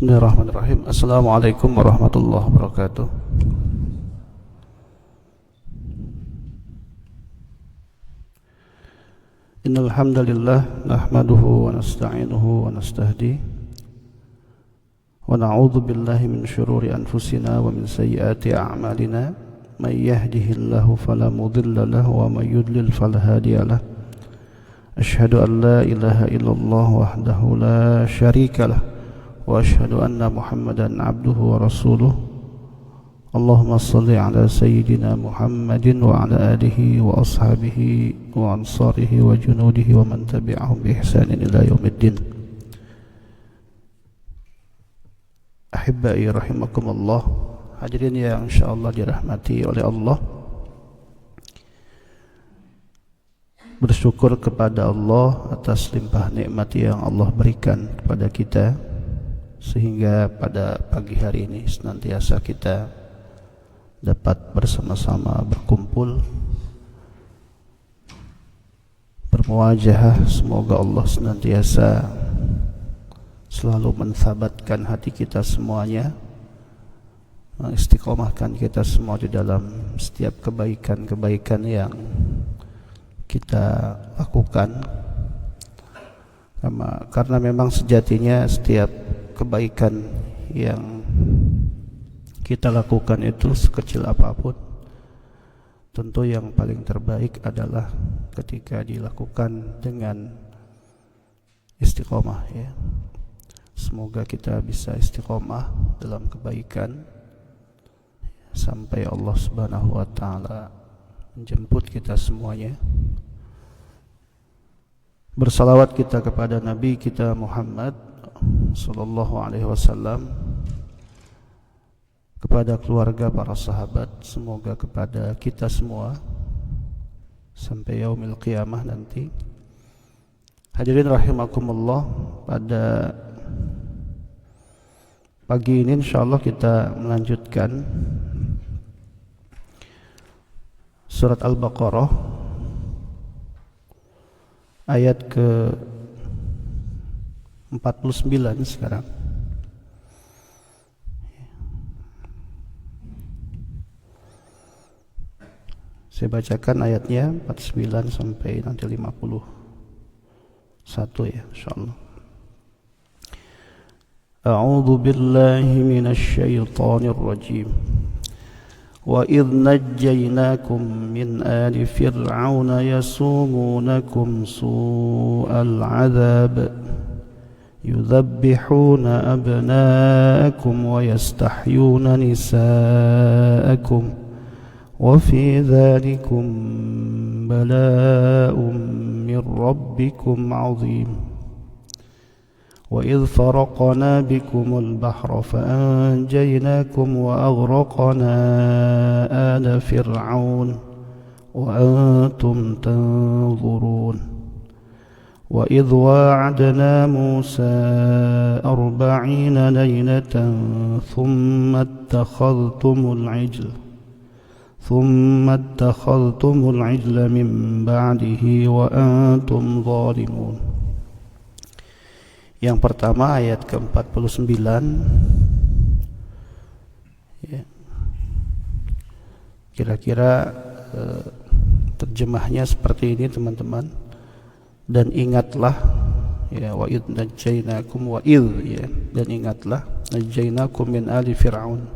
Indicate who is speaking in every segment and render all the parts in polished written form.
Speaker 1: Bismillahirrahmanirrahim. Assalamualaikum warahmatullahi wabarakatuh. Innal hamdalillah nahmaduhu wa nasta'inuhu wa nastahdi wa na'udzu billahi min shururi anfusina wa min sayyiati a'malina may yahdihillahu fala mudilla lahu wa may yudlil fala hadiya lahu. Asyhadu an la ilaha illallah wahdahu la syarika lah wa asyhadu anna Muhammadan abduhu wa rasuluh. Allahumma salli ala sayyidina Muhammadin wa ala alihi wa ashabihi wa ansarihi wa junudihi wa man tabi'ahum bi ihsanin ila yaumiddin. Ahibbai rahimakumullah, hadirin yang insyaallah dirahmati oleh Allah. Bersyukur kepada Allah atas limpah nikmat yang Allah berikan kepada kita, sehingga pada pagi hari ini senantiasa kita dapat bersama-sama berkumpul bermuajahah. Semoga Allah senantiasa selalu mentsabatkan hati kita semuanya, mengistiqomahkan kita semua di dalam setiap kebaikan-kebaikan yang kita lakukan, karena memang sejatinya setiap kebaikan yang kita lakukan itu sekecil apapun, tentu yang paling terbaik adalah ketika dilakukan dengan istiqomah, ya. Semoga kita bisa istiqomah dalam kebaikan sampai Allah Subhanahu wa taala menjemput kita semuanya. Bersalawat kita kepada Nabi kita Muhammad sallallahu alaihi wasallam, kepada keluarga, para sahabat, semoga kepada kita semua sampai yaumil qiyamah nanti. Hadirin rahimakumullah, pada pagi ini insyaallah kita melanjutkan surat Al-Baqarah ayat ke 49 sekarang. Saya bacakan ayatnya 49 sampai nanti 51 ya, insyaallah. A'udzu billahi minasy syaithanir rajim. Wa idh najjaynakum min ali fir'auna yasumunakum su'al 'adzab yudhabbihuna abna'akum wa yastahyuna nisa'akum wa fi dhalikum bala'un min rabbikum 'azim. Wa idh faraqna bikumul bahra fa'anjaynakum wa aghraqna ala fir'aun wa antum tanzurun. وإذ واعدنا موسى 40 ليلة ثم اتخذتم العجل من بعده وأنتم ظالمون. Yang pertama ayat ke-49, ya. Kira-kira terjemahnya seperti ini teman-teman. Dan ingatlah, ya, wa id najjaynakum, wa id, ya, dan ingatlah najjaynakum min ali fir'aun,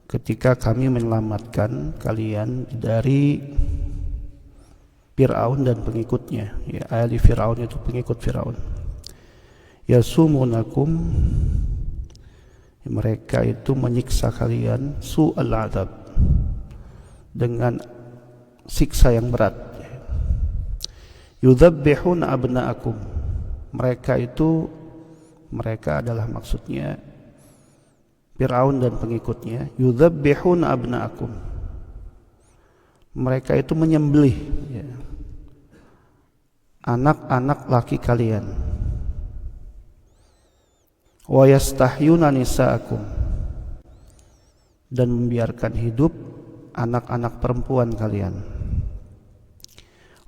Speaker 1: ketika kami menyelamatkan kalian dari Fir'aun dan pengikutnya, ya, ali Fir'aun itu pengikut Fir'aun. Yasumunakum, mereka itu menyiksa kalian, su'al adzab, dengan siksa yang berat. Yudhabbihuna abna'akum, mereka adalah maksudnya Fir'aun dan pengikutnya. Yudhabbihuna abna'akum, mereka itu menyembelih, ya, anak-anak laki kalian. Wa yastahyuna nisa'akum, dan membiarkan hidup anak-anak perempuan kalian.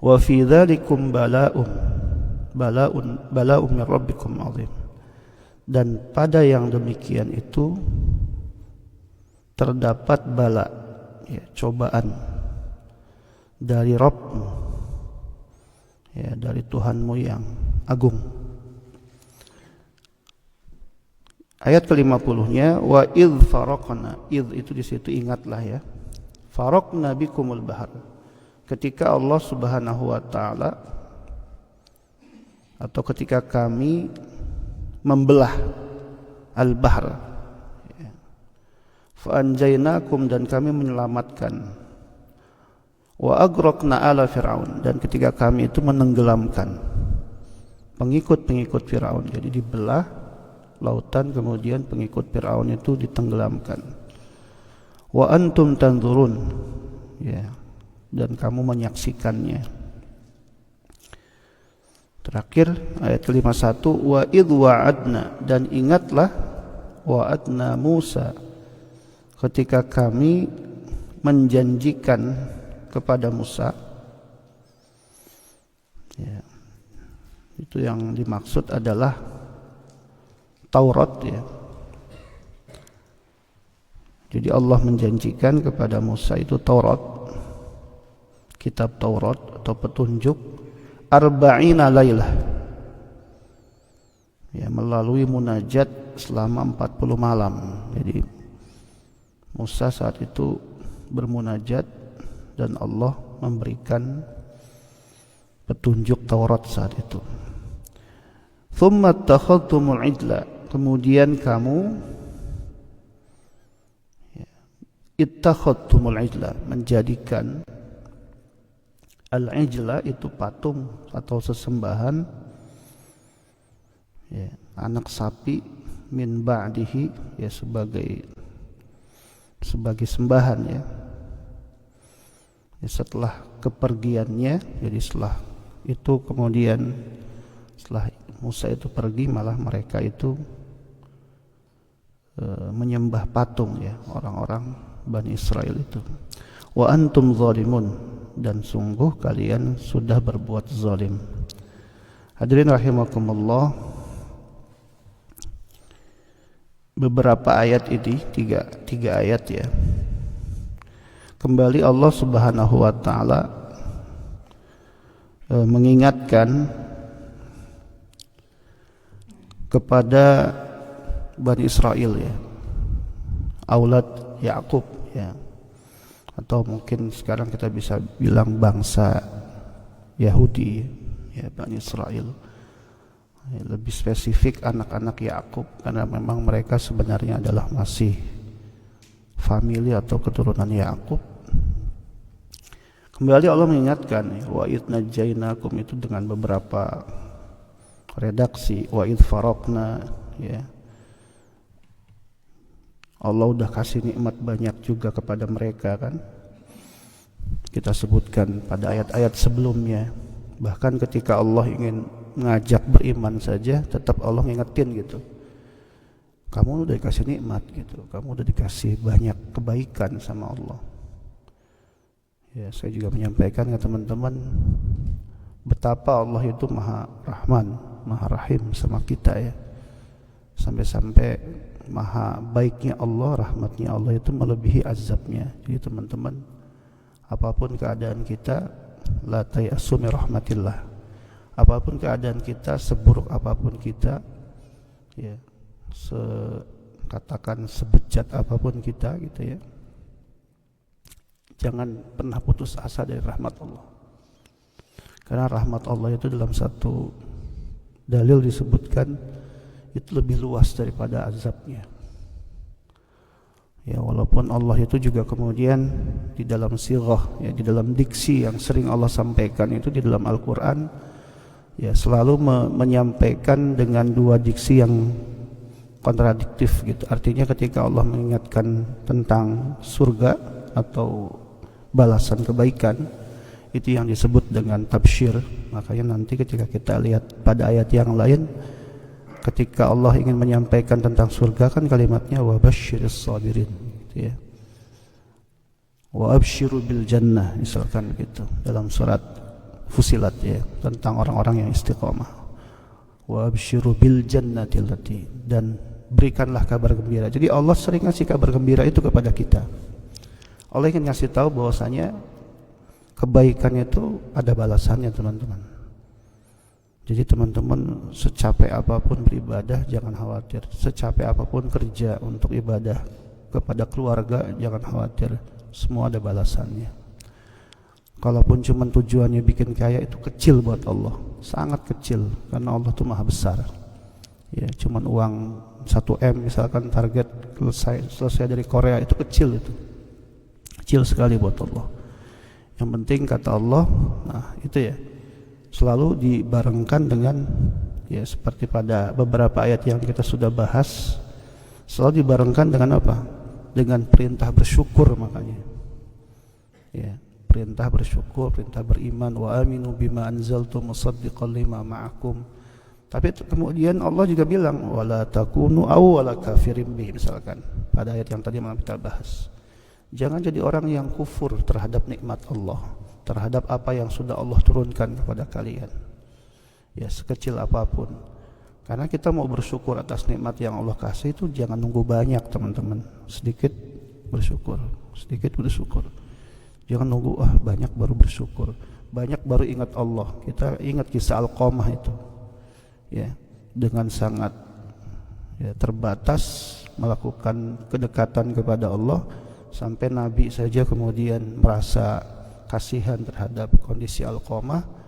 Speaker 1: Wa fi dzalikum bala'un min rabbikum 'azim, dan pada yang demikian itu terdapat bala, ya, cobaan dari Rabbmu, ya, dari Tuhanmu yang agung. Ayat ke-50-nya, wa idh faraqna, idh itu di situ ingatlah ya, faraqna bikumul bahar, ketika Allah Subhanahu wa taala atau ketika kami membelah al-bahr, ya. Fa anjaynakum, dan kami menyelamatkan, wa agraqna ala fir'aun, dan ketika kami itu menenggelamkan pengikut-pengikut Firaun. Jadi dibelah lautan, kemudian pengikut Firaun itu ditenggelamkan. Wa antum tanzurun, ya, dan kamu menyaksikannya. Terakhir ayat ke-51, wa idh wa'adna, dan ingatlah wa'adna Musa, ketika kami menjanjikan kepada Musa, ya, itu yang dimaksud adalah Taurat, ya. Jadi Allah menjanjikan kepada Musa itu Taurat, kitab Taurat atau petunjuk, arba'ina lailah, ya, melalui munajat selama 40 malam. Jadi Musa saat itu bermunajat dan Allah memberikan petunjuk Taurat saat itu. Thumma takhadtumul ijla, kemudian kamu, ya, ittakhadtumul ijla, menjadikan al-ijla itu patung atau sesembahan, ya, anak sapi, min ba'dihi, ya, sebagai sembahan, ya. Ya, setelah kepergiannya, jadi setelah itu kemudian setelah Musa itu pergi, malah mereka itu menyembah patung, ya, orang-orang Bani Israel itu. Wa antum zalimun, dan sungguh kalian sudah berbuat zalim. Hadirin rahimakumullah, beberapa ayat ini, tiga ayat, ya, kembali Allah Subhanahu wa taala mengingatkan kepada Bani Israel, ya, aulad Yakub, ya, atau mungkin sekarang kita bisa bilang bangsa Yahudi, ya, Bani Israel, ya, lebih spesifik anak-anak Yakub, karena memang mereka sebenarnya adalah masih famili atau keturunan Yakub. Kembali Allah mengingatkan, wa idh najainakum, itu dengan beberapa redaksi, wa idh faraqna, ya, Allah udah kasih nikmat banyak juga kepada mereka, kan, kita sebutkan pada ayat-ayat sebelumnya. Bahkan ketika Allah ingin mengajak beriman saja, tetap Allah ngingetin gitu, kamu udah dikasih nikmat gitu, kamu udah dikasih banyak kebaikan sama Allah. Ya, saya juga menyampaikan ke teman-teman betapa Allah itu Maha Rahman, Maha Rahim sama kita, ya. Sampai-sampai maha baiknya Allah, rahmatnya Allah itu melebihi azabnya. Jadi teman-teman, apapun keadaan kita, la tayasu min rahmatillah. Apapun keadaan kita, seburuk apapun kita, ya, katakan sebejat apapun kita gitu, ya, jangan pernah putus asa dari rahmat Allah. Karena rahmat Allah itu dalam satu dalil disebutkan itu lebih luas daripada azabnya. Ya, walaupun Allah itu juga kemudian di dalam sirah, ya, di dalam diksi yang sering Allah sampaikan itu di dalam Al-Quran, ya, selalu menyampaikan dengan dua diksi yang kontradiktif gitu. Artinya ketika Allah mengingatkan tentang surga atau balasan kebaikan, itu yang disebut dengan tabsyir. Makanya nanti ketika kita lihat pada ayat yang lain, ketika Allah ingin menyampaikan tentang surga, kan kalimatnya wa basyiris sabirin, gitu, ya, wa absyiru bil jannah, misalkan gitu dalam surat Fusilat, ya, tentang orang-orang yang istiqomah. wa absyiru bil jannati allati, dan berikanlah kabar gembira. Jadi Allah sering ngasih kabar gembira itu kepada kita. Allah ingin ngasih tahu bahwasanya kebaikannya itu ada balasannya, teman-teman. Jadi teman-teman, secapek apapun beribadah jangan khawatir, secapek apapun kerja untuk ibadah kepada keluarga jangan khawatir, semua ada balasannya. Kalaupun cuma tujuannya bikin kaya, itu kecil buat Allah, sangat kecil, karena Allah itu maha besar. Ya, cuman uang 1 M misalkan target selesai dari Korea, itu kecil, itu kecil sekali buat Allah. Yang penting kata Allah, nah itu ya, selalu dibarengkan dengan, ya seperti pada beberapa ayat yang kita sudah bahas, selalu dibarengkan dengan apa? Dengan perintah bersyukur. Makanya ya, perintah bersyukur, perintah beriman, wa aminu bima anzaltu musaddiqan lima ma'akum. Tapi kemudian Allah juga bilang wala takunu awwala kafirin bih, misalkan pada ayat yang tadi malam kita bahas. Jangan jadi orang yang kufur terhadap nikmat Allah, terhadap apa yang sudah Allah turunkan kepada kalian, ya sekecil apapun. Karena kita mau bersyukur atas nikmat yang Allah kasih itu jangan nunggu banyak, teman-teman. Sedikit bersyukur, sedikit bersyukur. Jangan nunggu banyak baru bersyukur, banyak baru ingat Allah. Kita ingat kisah Alqamah itu, ya, dengan sangat ya, terbatas melakukan kedekatan kepada Allah, sampai Nabi saja kemudian merasa kasihan terhadap kondisi Alqamah.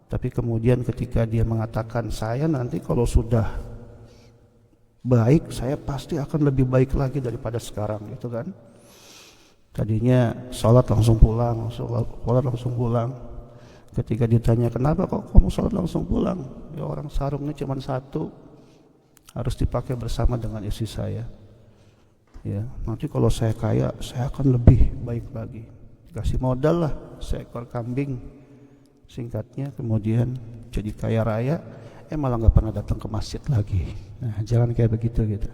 Speaker 1: Tapi kemudian ketika dia mengatakan, saya nanti kalau sudah baik, saya pasti akan lebih baik lagi daripada sekarang, gitu kan. Tadinya sholat langsung pulang, sholat langsung pulang. Ketika ditanya, kenapa kok kamu sholat langsung pulang? Ya orang sarungnya cuma 1, harus dipakai bersama dengan istri saya. Ya, nanti kalau saya kaya, saya akan lebih baik lagi. Kasih modal lah, seekor kambing, singkatnya, kemudian jadi kaya raya, malah nggak pernah datang ke masjid lagi. Nah, jangan kayak begitu gitu.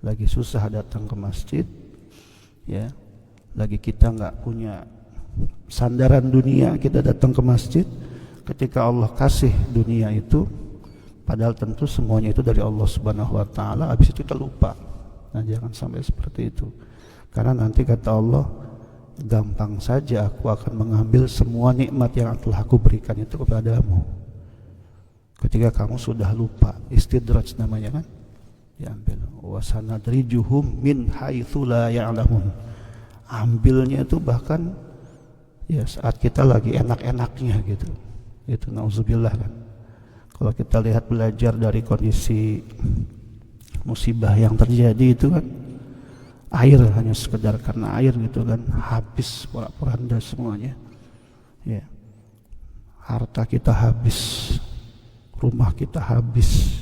Speaker 1: Lagi susah datang ke masjid, ya. Lagi kita nggak punya sandaran dunia, kita datang ke masjid. Ketika Allah kasih dunia itu, padahal tentu semuanya itu dari Allah Subhanahu Wa Taala. Habis itu kita lupa. Nah, jangan sampai seperti itu. Karena nanti kata Allah, gampang saja aku akan mengambil semua nikmat yang telah aku berikan itu kepadamu. Ketika kamu sudah lupa, istidraj namanya kan, diambil. Wasanadrijuhum min haitsu la ya'lamun. Ambilnya itu bahkan ya saat kita lagi enak-enaknya gitu. Itu nauzubillah kan. Kalau kita lihat belajar dari kondisi musibah yang terjadi itu kan, air hanya sekedar karena air gitu kan, habis porak-poranda semuanya. Ya. Harta kita habis, rumah kita habis,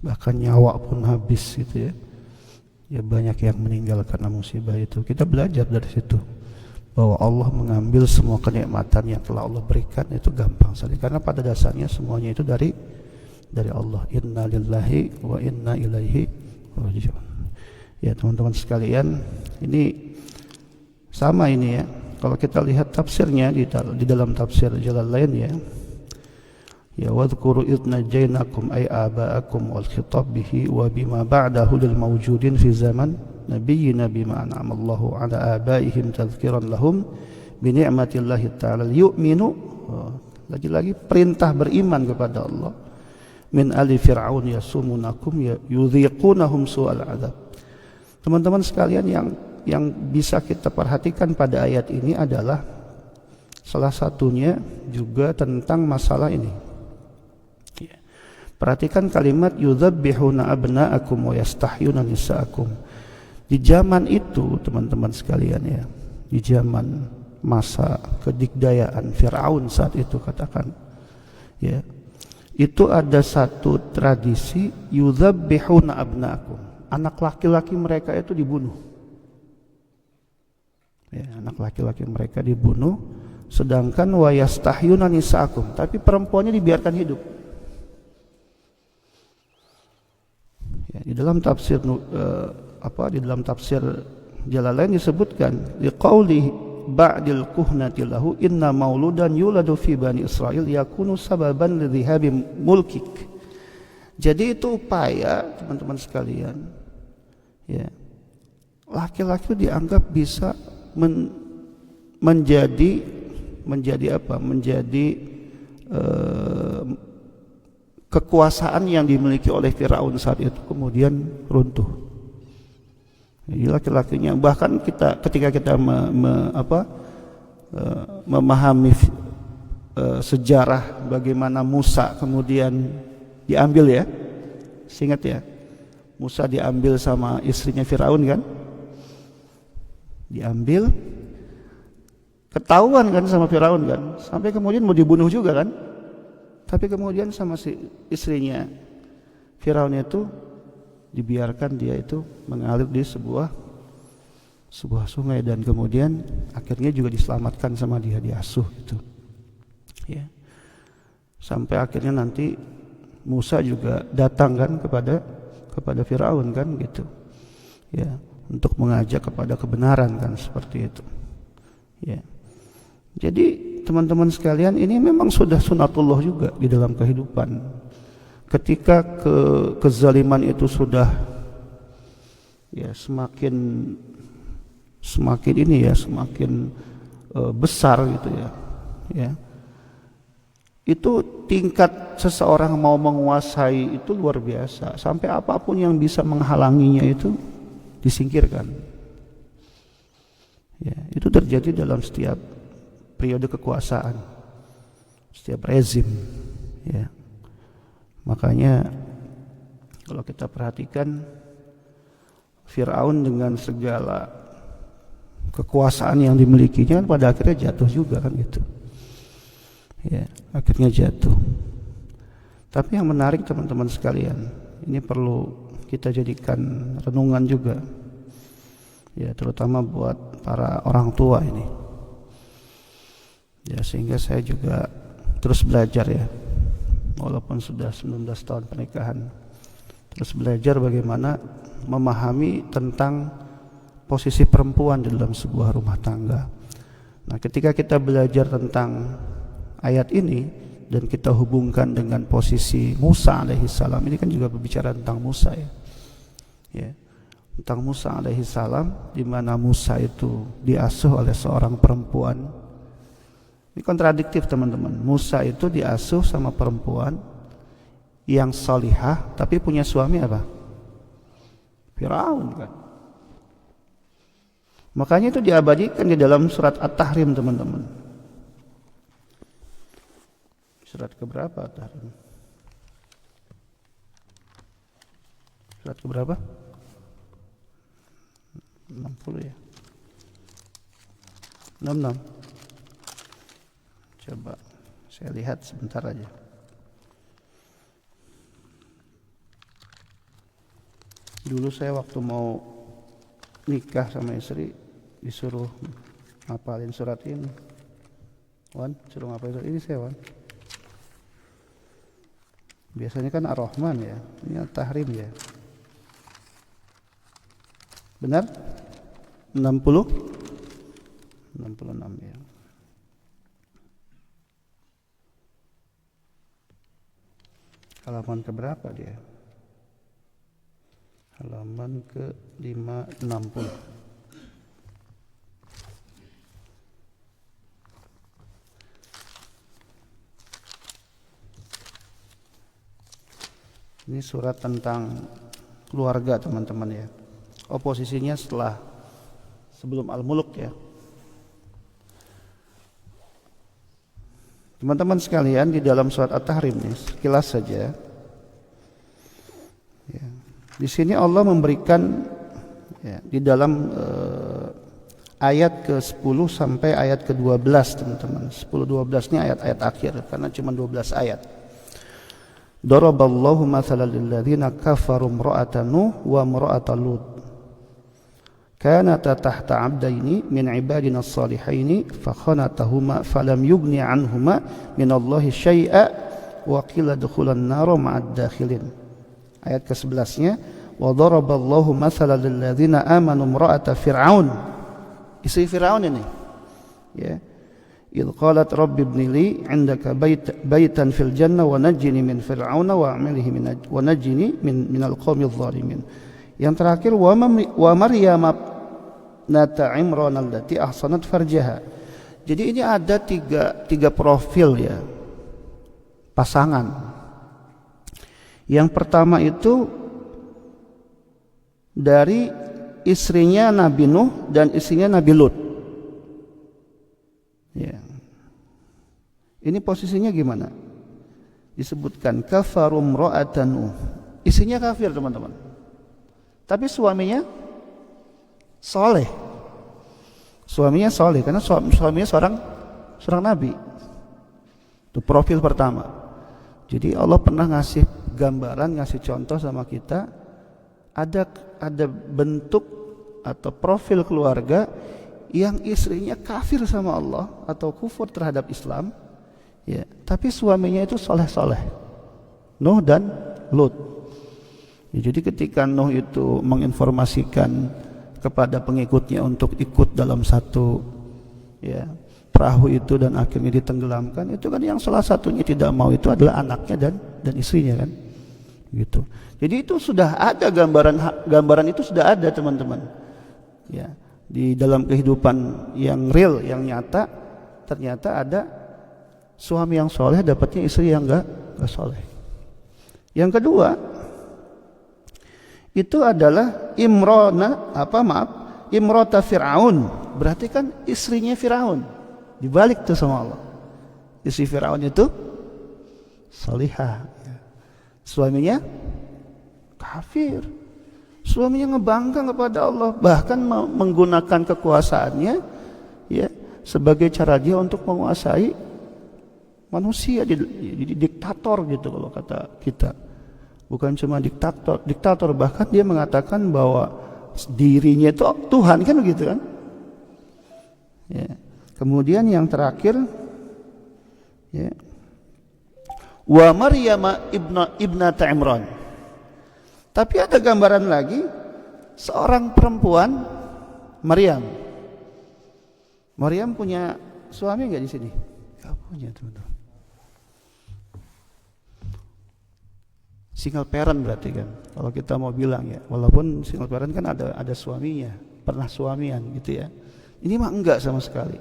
Speaker 1: bahkan nyawa pun habis gitu ya. Ya banyak yang meninggal karena musibah itu. Kita belajar dari situ bahwa Allah mengambil semua kenikmatan yang telah Allah berikan itu gampang sekali, karena pada dasarnya semuanya itu dari Allah. Inna lillahi wa inna ilaihi raji'un. Ya teman-teman sekalian, ini sama ini ya. Kalau kita lihat tafsirnya di dalam tafsir Jalalain ya. Ya wadhkuru idh najainakum ay aba'akum wal khitab bihi wa bima ba'dahu lil mawjudin fi zaman nabiyyina bima an'ama Allahu ala abaihim tadhkiran lahum bi ni'matillahi ta'ala yu'minu. Lagi-lagi perintah beriman kepada Allah. Min ali fir'aun yasumunakum yudhiqunahum su'al adab. Teman-teman sekalian, yang bisa kita perhatikan pada ayat ini adalah salah satunya juga tentang masalah ini. Perhatikan kalimat yudzabbihuna abna'akum wa yastahyuna nisa'akum. Di zaman itu teman-teman sekalian ya, di zaman masa kedikdayaan Firaun saat itu katakan ya, itu ada satu tradisi yudzabbihuna abna'akum. Anak laki-laki mereka itu dibunuh. Ya, anak laki-laki mereka dibunuh, sedangkan wa yastahyuna nisa'akum, tapi perempuannya dibiarkan hidup. Ya, di dalam tafsir di dalam tafsir Jalalain disebutkan liqauli ba'dil kuhnati lahu inna mauludan yuladu fi bani Israil yakunu sababan lidhihabi mulkik. Jadi itu upaya teman-teman sekalian, ya, laki-laki dianggap bisa menjadi kekuasaan yang dimiliki oleh Firaun saat itu kemudian runtuh. Jadi laki-lakinya, bahkan ketika kita memahami sejarah bagaimana Musa kemudian diambil, ya, ingat ya, Musa diambil sama istrinya Firaun kan, diambil, ketahuan kan sama Firaun kan, sampai kemudian mau dibunuh juga kan, tapi kemudian sama si istrinya Firaun itu dibiarkan dia itu mengalir di sebuah sungai, dan kemudian akhirnya juga diselamatkan sama dia, diasuh gitu, ya, sampai akhirnya nanti Musa juga datang kan kepada Firaun kan gitu, ya, untuk mengajak kepada kebenaran kan, seperti itu, ya. Jadi teman-teman sekalian, ini memang sudah sunatullah juga di dalam kehidupan. Ketika kezaliman itu sudah, ya, semakin besar gitu, ya. Itu tingkat seseorang mau menguasai itu luar biasa, sampai apapun yang bisa menghalanginya itu disingkirkan. Ya, itu terjadi dalam setiap periode kekuasaan, setiap rezim, ya. Makanya kalau kita perhatikan, Firaun dengan segala kekuasaan yang dimilikinya pada akhirnya jatuh juga kan gitu. Ya, akhirnya jatuh. Tapi yang menarik teman-teman sekalian, ini perlu kita jadikan renungan juga, ya, terutama buat para orang tua ini, ya, sehingga saya juga terus belajar, ya, walaupun sudah 19 tahun pernikahan, terus belajar bagaimana memahami tentang posisi perempuan di dalam sebuah rumah tangga. Nah, ketika kita belajar tentang ayat ini dan kita hubungkan dengan posisi Musa alaihissalam, ini kan juga berbicara tentang Musa, ya, ya, tentang Musa alaihissalam, di mana Musa itu diasuh oleh seorang perempuan. Ini kontradiktif teman-teman. Musa itu diasuh sama perempuan yang salihah, tapi punya suami apa? Firaun kan. Makanya itu diabadikan di dalam surat At-Tahrim teman-teman. Surat keberapa At-Tahrim? Surat keberapa? 60 ya? 66. Coba saya lihat sebentar aja. Dulu saya waktu mau nikah sama istri disuruh ngapalin surat ini. Wan, suruh ngapalin surat ini saya, Wan. Biasanya kan Ar-Rahman, ya, ini At-Tahrim, ya. Benar? 60? 66, ya. Halaman keberapa dia? Halaman ke 560. Ini surat tentang keluarga teman-teman, ya. Oposisinya sebelum Al-Mulk, ya. Teman-teman sekalian, di dalam surat At-Tahrim ini sekilas saja, ya, di sini Allah memberikan, ya, di dalam ayat ke-10 sampai ayat ke-12 teman-teman. 10-12 ini ayat-ayat akhir karena cuma 12 ayat. Daraballahu mathalan lil ladzina kafaru imra'ata Nuh wa imra'ata Lut. Kanata tahta 'abdaini min 'ibadina as-salihaini fa khanatahuma falam yughni 'anhuma min Allahi syai'a wa qila dukhulan nar ma'ad dakhilin. Ayat ke-11-nya, wa daraballahu mathalan lil ladzina amanu imra'ata Fir'aun. Istri Firaun ini, ya, idh qalat rabbi ibni li 'indaka baitan fil jannah wa najjini min fir'auna wa 'amalihi wa najjini minal qaumidh dhalimin. Yang terakhir wa Maryam nata Imran allati ahsanat farjaha. Jadi ini ada tiga profil ya, pasangan. Yang pertama itu dari istrinya Nabi Nuh dan istrinya Nabi Lut. Ya. Ini posisinya gimana? Disebutkan kafarum ra'atan Nuh. Istrinya kafir, teman-teman. Tapi suaminya soleh. Suaminya soleh karena suaminya seorang nabi. Itu profil pertama. Jadi Allah pernah ngasih gambaran, ngasih contoh sama kita, ada bentuk atau profil keluarga yang istrinya kafir sama Allah atau kufur terhadap Islam, ya, tapi suaminya itu soleh-soleh. Nuh dan Lut. Ya, jadi ketika Nuh itu menginformasikan kepada pengikutnya untuk ikut dalam satu ya perahu itu dan akhirnya ditenggelamkan, itu kan yang salah satunya tidak mau itu adalah anaknya dan istrinya kan, gitu. Jadi itu sudah ada gambaran itu sudah ada, teman-teman. Ya, di dalam kehidupan yang real, yang nyata, ternyata ada suami yang soleh dapatnya istri yang enggak soleh. Yang kedua itu adalah Imrata Fir'aun. Berarti kan istrinya Fir'aun. Dibalik tuh sama Allah. Istri Fir'aun itu salihah. Suaminya kafir. Suaminya ngebangkang kepada Allah, bahkan menggunakan kekuasaannya ya sebagai cara dia untuk menguasai manusia, jadi diktator gitu kalau kata kita. Bukan cuma diktator, bahkan dia mengatakan bahwa dirinya itu Tuhan, kan begitu kan? Ya. Kemudian yang terakhir, ya, wa Maryam ibnata Imran. Tapi ada gambaran lagi seorang perempuan, Maryam. Maryam punya suami nggak di sini? Nggak punya, teman-teman. Single parent berarti kan, kalau kita mau bilang ya, walaupun single parent kan ada suaminya, pernah suamian gitu ya. Ini mah enggak sama sekali.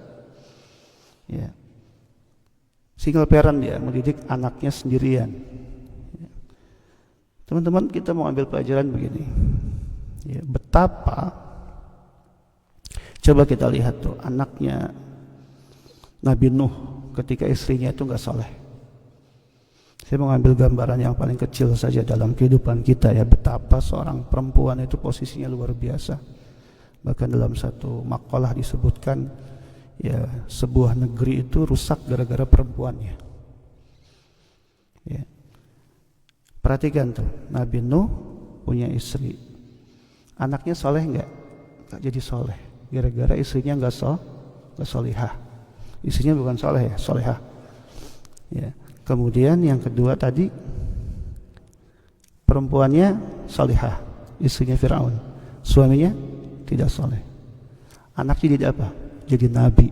Speaker 1: Ya. Single parent dia mendidik anaknya sendirian. Ya. Teman-teman, kita mau ambil pelajaran begini. Ya, betapa coba kita lihat tuh anaknya Nabi Nuh ketika istrinya itu enggak soleh. Saya mau ngambil gambaran yang paling kecil saja dalam kehidupan kita ya, betapa seorang perempuan itu posisinya luar biasa. Bahkan dalam satu makalah disebutkan ya sebuah negeri itu rusak gara-gara perempuannya. Ya. Perhatikan tuh, Nabi Nuh punya istri. Anaknya soleh enggak? Enggak jadi soleh. Gara-gara istrinya enggak solihah. Istrinya bukan soleh ya, solehah. Ya. Kemudian yang kedua tadi, perempuannya salihah, istrinya Fir'aun. Suaminya tidak soleh. Anaknya jadi apa? Jadi nabi.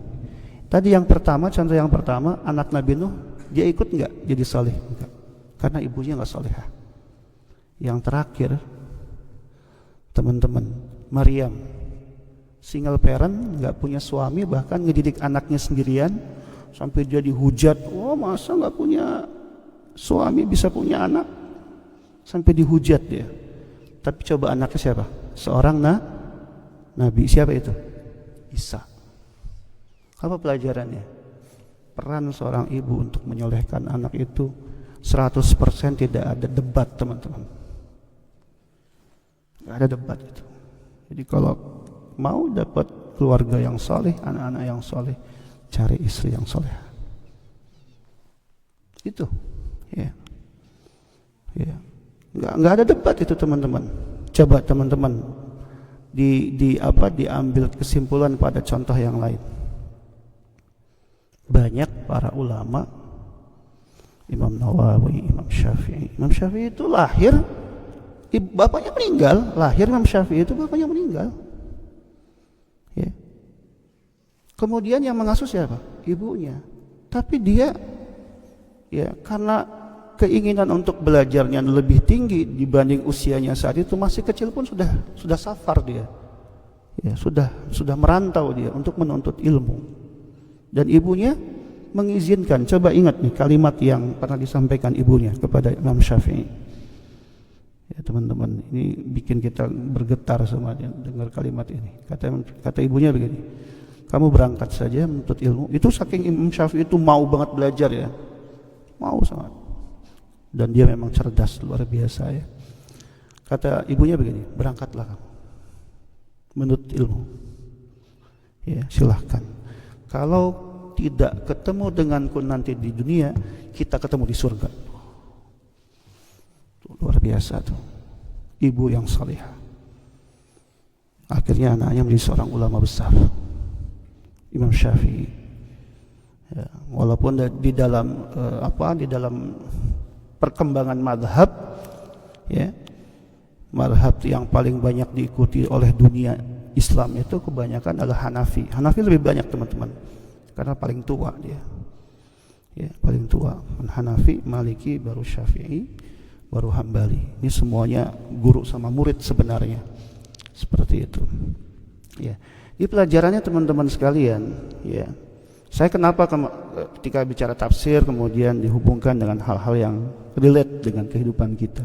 Speaker 1: Tadi yang pertama, contoh yang pertama, anak Nabi Nuh, dia ikut enggak jadi soleh? Enggak. Karena ibunya enggak solehah. Yang terakhir, teman-teman, Maryam, single parent, enggak punya suami, bahkan ngedidik anaknya sendirian, sampai dia dihujat, wah masa nggak punya suami bisa punya anak, sampai dihujat dia. Tapi coba anaknya siapa? Seorang nabi. Siapa itu? Isa. Apa pelajarannya? Peran seorang ibu untuk menyolehkan anak itu 100% tidak ada debat, teman-teman. Nggak ada debat itu. Jadi kalau mau dapat keluarga yang soleh, anak-anak yang soleh, cari istri yang soleh. Itu, ya, nggak ada debat itu, teman-teman. Coba teman-teman diambil kesimpulan pada contoh yang lain. Banyak para ulama, Imam Nawawi, Imam Syafi'i. Imam Syafi'i itu lahir, bapaknya meninggal. Lahir Imam Syafi'i itu bapaknya meninggal. Ya. Kemudian yang mengasuh siapa? Ibunya. Tapi dia ya karena keinginan untuk belajarnya lebih tinggi dibanding usianya saat itu, masih kecil pun sudah safar dia. Ya, sudah merantau dia untuk menuntut ilmu. Dan ibunya mengizinkan. Coba ingat nih kalimat yang pernah disampaikan ibunya kepada Imam Syafi'i. Ya teman-teman, ini bikin kita bergetar semua dengar kalimat ini. Kata ibunya begini, kamu berangkat saja menuntut ilmu. Itu saking Imam Syafi'i itu mau banget belajar ya, mau sangat. Dan dia memang cerdas luar biasa ya. Kata ibunya begini, berangkatlah kamu menuntut ilmu. Ya silahkan. Kalau tidak ketemu denganku nanti di dunia, kita ketemu di surga. Luar biasa tuh, ibu yang salihah. Akhirnya anaknya menjadi seorang ulama besar, Imam Syafi'i. Ya, walaupun di dalam di dalam perkembangan madhab, ya, madhab yang paling banyak diikuti oleh dunia Islam itu kebanyakan adalah Hanafi. Hanafi lebih banyak teman-teman, karena paling tua dia. Ya, paling tua. Hanafi, Maliki, baru Syafi'i, baru Hambali. Ini semuanya guru sama murid sebenarnya. Seperti itu. Ya. Di pelajarannya teman-teman sekalian, ya. Saya kenapa ketika bicara tafsir kemudian dihubungkan dengan hal-hal yang relate dengan kehidupan kita.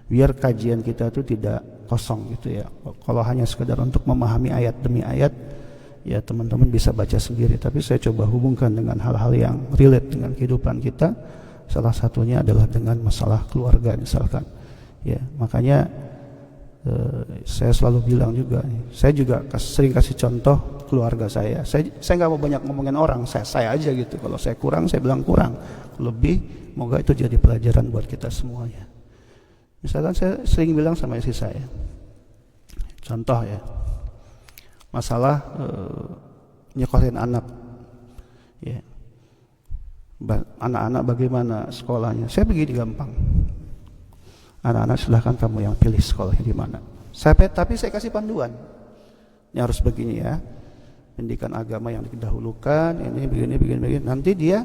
Speaker 1: Biar kajian kita itu tidak kosong gitu ya. Kalau hanya sekedar untuk memahami ayat demi ayat, ya teman-teman bisa baca sendiri. Tapi saya coba hubungkan dengan hal-hal yang relate dengan kehidupan kita. Salah satunya adalah dengan masalah keluarga misalkan. Ya, makanya saya selalu bilang juga, saya juga sering kasih contoh keluarga saya. Saya nggak mau banyak ngomongin orang, saya aja gitu. Kalau saya kurang, saya bilang kurang. Lebih, moga itu jadi pelajaran buat kita semuanya. Misalkan saya sering bilang sama istri saya, contoh ya, masalah nyekolin anak, ya, anak-anak bagaimana sekolahnya. Saya begini gampang, anak-anak silahkan kamu yang pilih sekolahnya di mana. Tapi saya kasih panduan, ini harus begini ya, pendidikan agama yang didahulukan, ini begini. Nanti dia,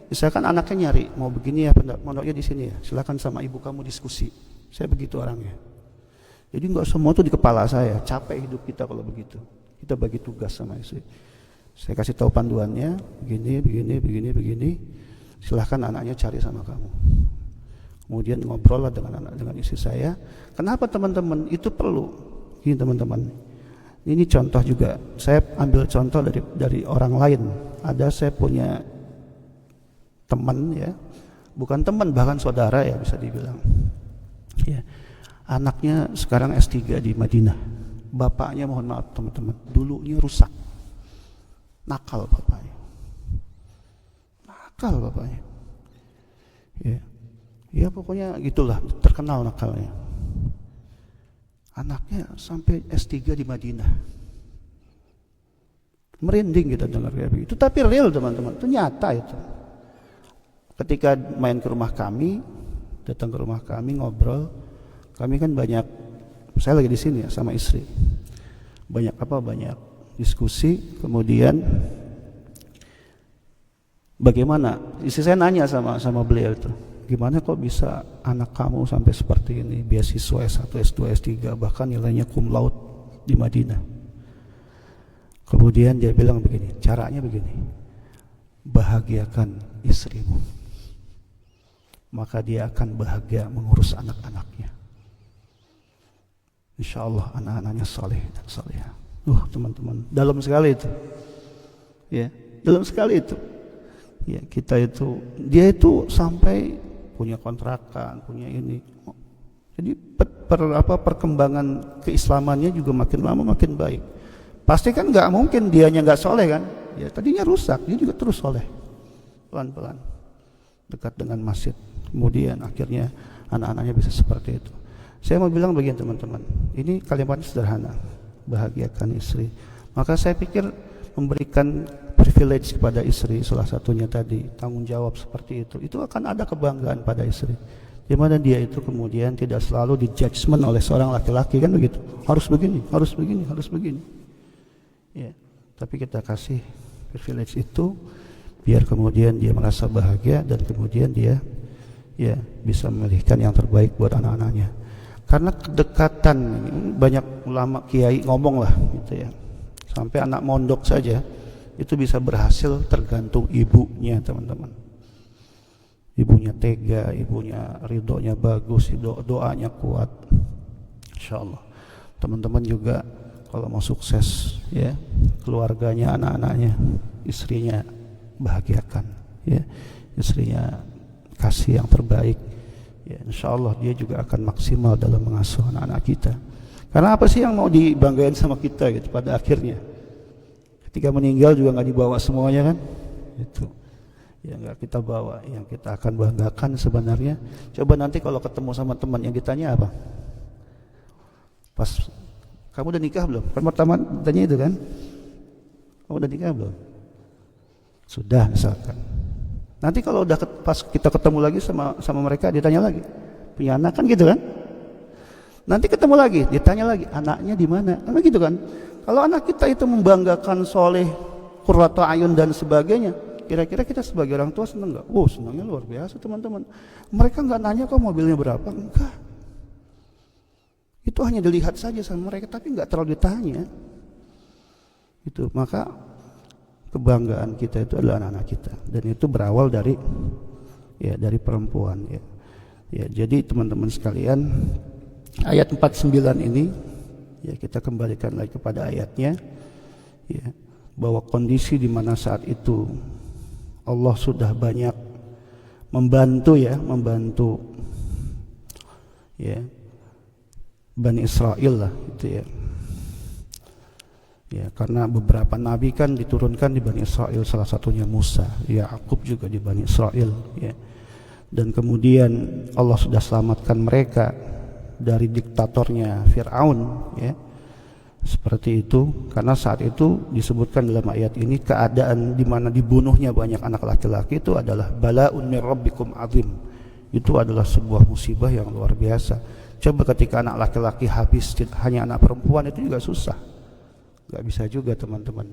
Speaker 1: misalkan anaknya nyari mau begini ya, pondoknya di sini ya, silahkan sama ibu kamu diskusi. Saya begitu orangnya. Jadi nggak semua itu di kepala saya, capek hidup kita kalau begitu. Kita bagi tugas sama istri. Saya kasih tahu panduannya, begini. Silahkan anaknya cari sama kamu. Kemudian ngobrol lah dengan istri saya. Kenapa teman-teman itu perlu? Ini teman-teman. Ini contoh juga. Saya ambil contoh dari orang lain. Ada saya punya teman ya, bukan teman bahkan saudara ya bisa dibilang. Ya, anaknya sekarang S3 di Madinah. Bapaknya mohon maaf teman-teman, dulunya rusak, nakal bapaknya. Ya pokoknya gitulah, terkenal nakalnya. Anaknya sampai S3 di Madinah. Merinding kita dengar kayak begitu. Tapi real teman-teman, itu nyata itu. Ketika main ke rumah kami, datang ke rumah kami ngobrol, kami kan banyak, saya lagi di sini ya sama istri, banyak diskusi. Kemudian bagaimana, istri saya nanya sama beliau itu, gimana kok bisa anak kamu sampai seperti ini, beasiswa S1, S2, S3, bahkan nilainya cum laude di Madinah. Kemudian dia bilang begini, caranya begini, bahagiakan istrimu, maka dia akan bahagia mengurus anak-anaknya. Insya Allah anak-anaknya saleh dan salehah. Teman-teman, dalam sekali itu. Ya, dalam sekali itu. Ya, dia itu sampai punya kontrakan, punya ini. Jadi perkembangan keislamannya juga makin lama makin baik. Pasti kan nggak mungkin dianya nggak soleh kan? Ya tadinya rusak, dia juga terus soleh. Pelan-pelan dekat dengan masjid. Kemudian akhirnya anak-anaknya bisa seperti itu. Saya mau bilang begini teman-teman, ini kalimatnya sederhana, bahagiakan istri. Maka saya pikir memberikan privilege kepada istri, salah satunya tadi tanggung jawab seperti itu akan ada kebanggaan pada istri. Di mana dia itu kemudian tidak selalu dijudgment oleh seorang laki-laki kan begitu. Harus begini. Ya. Tapi kita kasih privilege itu biar kemudian dia merasa bahagia dan kemudian dia ya bisa memilihkan yang terbaik buat anak-anaknya. Karena kedekatan, banyak ulama kiai ngomong lah gitu ya, sampai anak mondok saja itu bisa berhasil tergantung ibunya, teman-teman. Ibunya tega, ibunya ridhonya bagus, doanya kuat, insya Allah. Teman-teman juga kalau mau sukses ya, keluarganya, anak-anaknya, istrinya bahagiakan ya, istrinya kasih yang terbaik ya, insya Allah dia juga akan maksimal dalam mengasuh anak-anak kita. Karena apa sih yang mau dibanggain sama kita gitu pada akhirnya? Ketika meninggal juga nggak dibawa semuanya kan? Itu yang nggak kita bawa. Yang kita akan banggakan sebenarnya. Coba nanti kalau ketemu sama teman yang ditanya apa? Pas kamu udah nikah belum? Kan pertama tanya itu kan? Kamu udah nikah belum? Sudah misalkan. Nanti kalau udah pas kita ketemu lagi sama mereka ditanya lagi, punya anak kan gitu kan? Nanti ketemu lagi, ditanya lagi, anaknya di mana? Kan gitu kan? Kalau anak kita itu membanggakan soleh, qurratu ayun dan sebagainya, kira-kira kita sebagai orang tua senang nggak? Oh, senangnya luar biasa teman-teman. Mereka nggak nanya kok mobilnya berapa, enggak. Itu hanya dilihat saja sama mereka, tapi nggak terlalu ditanya. Itu maka kebanggaan kita itu adalah anak-anak kita, dan itu berawal dari perempuan ya. Ya, jadi teman-teman sekalian, ayat 49 ini ya kita kembalikan lagi kepada ayatnya ya, bahwa kondisi di mana saat itu Allah sudah banyak membantu ya Bani Israel lah itu ya. Ya, karena beberapa nabi kan diturunkan di Bani Israel, salah satunya Musa, Yakub juga di Bani Israel ya. Dan kemudian Allah sudah selamatkan mereka dari diktatornya Fir'aun ya. Seperti itu, karena saat itu disebutkan dalam ayat ini keadaan di mana dibunuhnya banyak anak laki-laki itu adalah bala'un min rabbikum azim. Itu adalah sebuah musibah yang luar biasa. Coba ketika anak laki-laki habis hanya anak perempuan itu juga susah. Gak bisa juga teman-teman.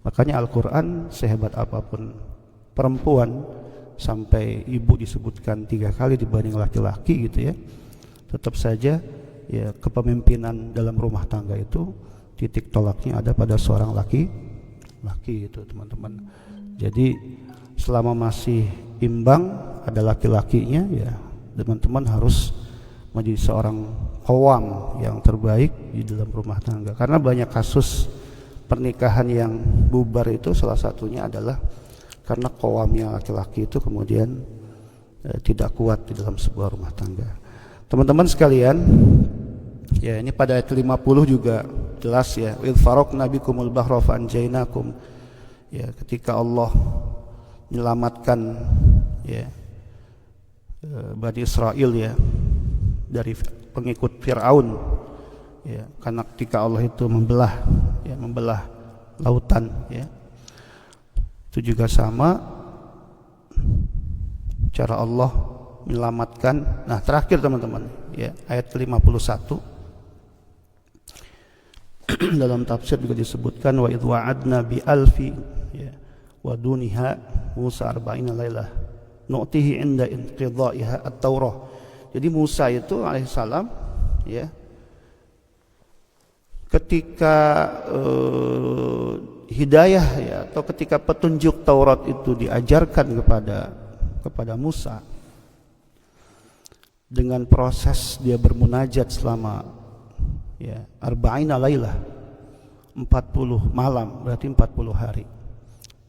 Speaker 1: Makanya Al-Quran sehebat apapun perempuan, sampai ibu disebutkan 3 kali dibanding laki-laki gitu ya, tetap saja ya kepemimpinan dalam rumah tangga itu titik tolaknya ada pada seorang laki-laki itu teman-teman. Jadi selama masih imbang ada laki-lakinya ya, teman-teman harus menjadi seorang qawam yang terbaik di dalam rumah tangga. Karena banyak kasus pernikahan yang bubar itu salah satunya adalah karena qawamnya laki-laki itu kemudian tidak kuat di dalam sebuah rumah tangga. Teman-teman sekalian, ya ini pada ayat 50 juga jelas ya, idh faraqna bikumul bahra fa anjaynakum. Ya, ketika Allah menyelamatkan ya Bani Israel ya dari pengikut Fir'aun ya, karena ketika Allah itu membelah lautan ya, itu juga sama cara Allah menyelamatkan. Nah, terakhir teman-teman ya, ayat ke-51 dalam tafsir juga disebutkan wa idh wa'adna bi alfi ya wa duniha Musa 40 lailah nu'tihi inda inqidha'iha at-taurah. Jadi Musa itu alaihissalam ya, ketika hidayah ya, atau ketika petunjuk Taurat itu diajarkan kepada Musa, dengan proses dia bermunajat selama ya 40 lailah, 40 malam, berarti 40 hari.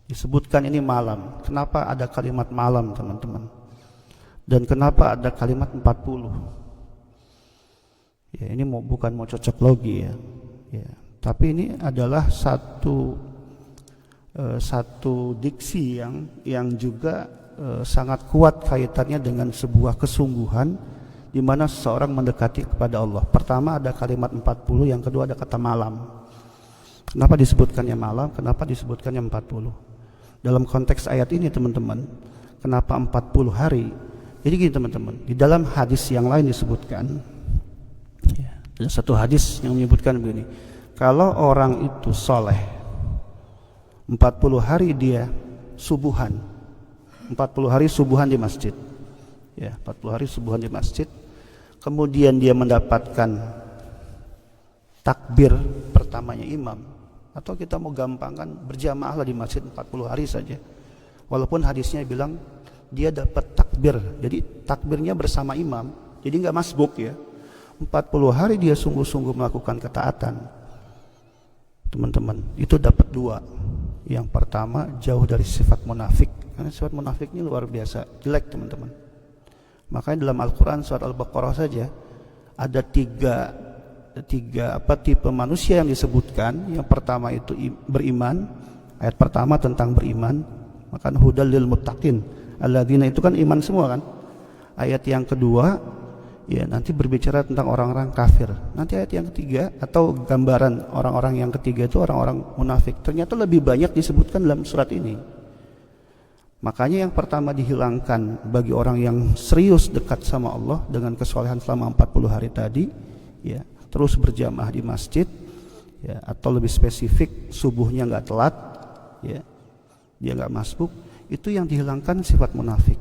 Speaker 1: Disebutkan ini malam. Kenapa ada kalimat malam teman-teman? Dan kenapa ada kalimat 40? Ya, ini bukan mau cocok logi ya. Ya, tapi ini adalah satu diksi yang juga sangat kuat kaitannya dengan sebuah kesungguhan di mana seseorang mendekati kepada Allah. Pertama ada kalimat 40, yang kedua ada kata malam. Kenapa disebutkannya malam? Kenapa disebutkannya 40? Dalam konteks ayat ini teman-teman, kenapa 40 hari? Jadi gini teman-teman, di dalam hadis yang lain disebutkan ya, ada satu hadis yang menyebutkan begini, kalau orang itu soleh 40 hari dia subuhan. 40 hari subuhan di masjid. Ya, 40 hari subuhan di masjid. Kemudian dia mendapatkan takbir pertamanya imam, atau kita mau gampangkan berjamaah lah di masjid 40 hari saja. Walaupun hadisnya bilang dia dapat takbir, jadi takbirnya bersama imam, jadi nggak masbuk ya. 40 hari dia sungguh-sungguh melakukan ketaatan, teman-teman, itu dapat 2. Yang pertama, jauh dari sifat munafik, karena sifat munafiknya luar biasa jelek, teman-teman. Makanya dalam Al-Quran surat Al-Baqarah saja ada tiga tipe manusia yang disebutkan. Yang pertama itu beriman, ayat pertama tentang beriman, maka hudal lil muttaqin alladzina, itu kan iman semua kan. Ayat yang kedua ya nanti berbicara tentang orang-orang kafir. Nanti ayat yang ketiga atau gambaran orang-orang yang ketiga itu orang-orang munafik. Ternyata lebih banyak disebutkan dalam surat ini. Makanya yang pertama dihilangkan bagi orang yang serius dekat sama Allah dengan kesolehan selama 40 hari tadi, ya, terus berjamaah di masjid, ya, atau lebih spesifik subuhnya nggak telat, ya, dia nggak masbuk, itu yang dihilangkan sifat munafik.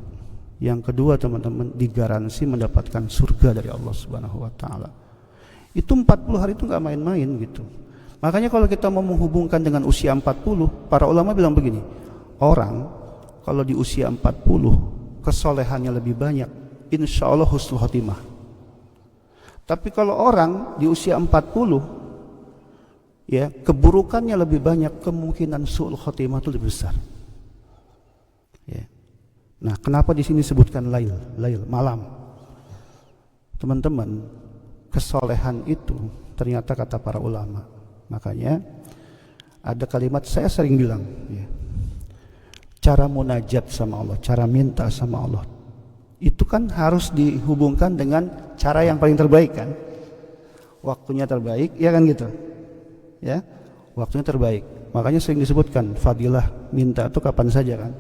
Speaker 1: Yang kedua, teman-teman, digaransi mendapatkan surga dari Allah Subhanahu wa taala. Itu 40 hari itu nggak main-main gitu. Makanya kalau kita mau menghubungkan dengan usia 40, para ulama bilang begini, orang kalau di usia 40 kesolehannya lebih banyak, insya Allah husnul khotimah. Tapi kalau orang di usia 40 ya keburukannya lebih banyak, kemungkinan su'ul khotimah itu lebih besar. Ya. Nah, kenapa di sini sebutkan lail, malam? Teman-teman, kesolehan itu ternyata kata para ulama. Makanya ada kalimat saya sering bilang, ya, cara munajat sama Allah, cara minta sama Allah, itu kan harus dihubungkan dengan cara yang paling terbaik kan. Waktunya terbaik, ya kan gitu. Ya, waktunya terbaik. Makanya sering disebutkan fadilah minta itu kapan saja kan.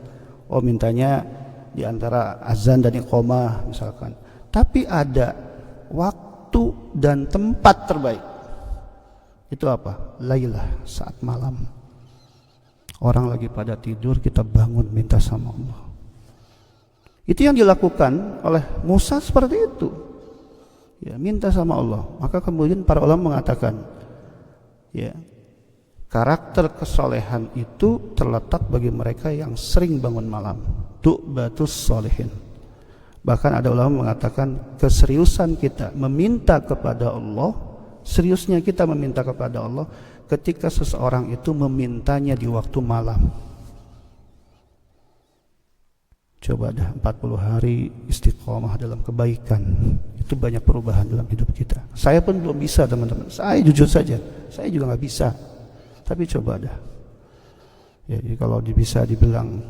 Speaker 1: Oh, mintanya di antara azan dan iqamah misalkan. Tapi ada waktu dan tempat terbaik. Itu apa? Lailah, saat malam. Orang lagi pada tidur, kita bangun minta sama Allah. Itu yang dilakukan oleh Musa seperti itu. Ya, minta sama Allah. Maka kemudian para ulama mengatakan, ya, karakter kesolehan itu terletak bagi mereka yang sering bangun malam. Tu'batus sholihin. Bahkan ada ulama mengatakan keseriusan kita meminta kepada Allah, seriusnya kita meminta kepada Allah ketika seseorang itu memintanya di waktu malam. Coba dah 40 hari istiqomah dalam kebaikan, itu banyak perubahan dalam hidup kita. Saya pun belum bisa, teman-teman. Saya jujur saja, saya juga nggak bisa. Tapi coba dah. Ya, kalau bisa dibilang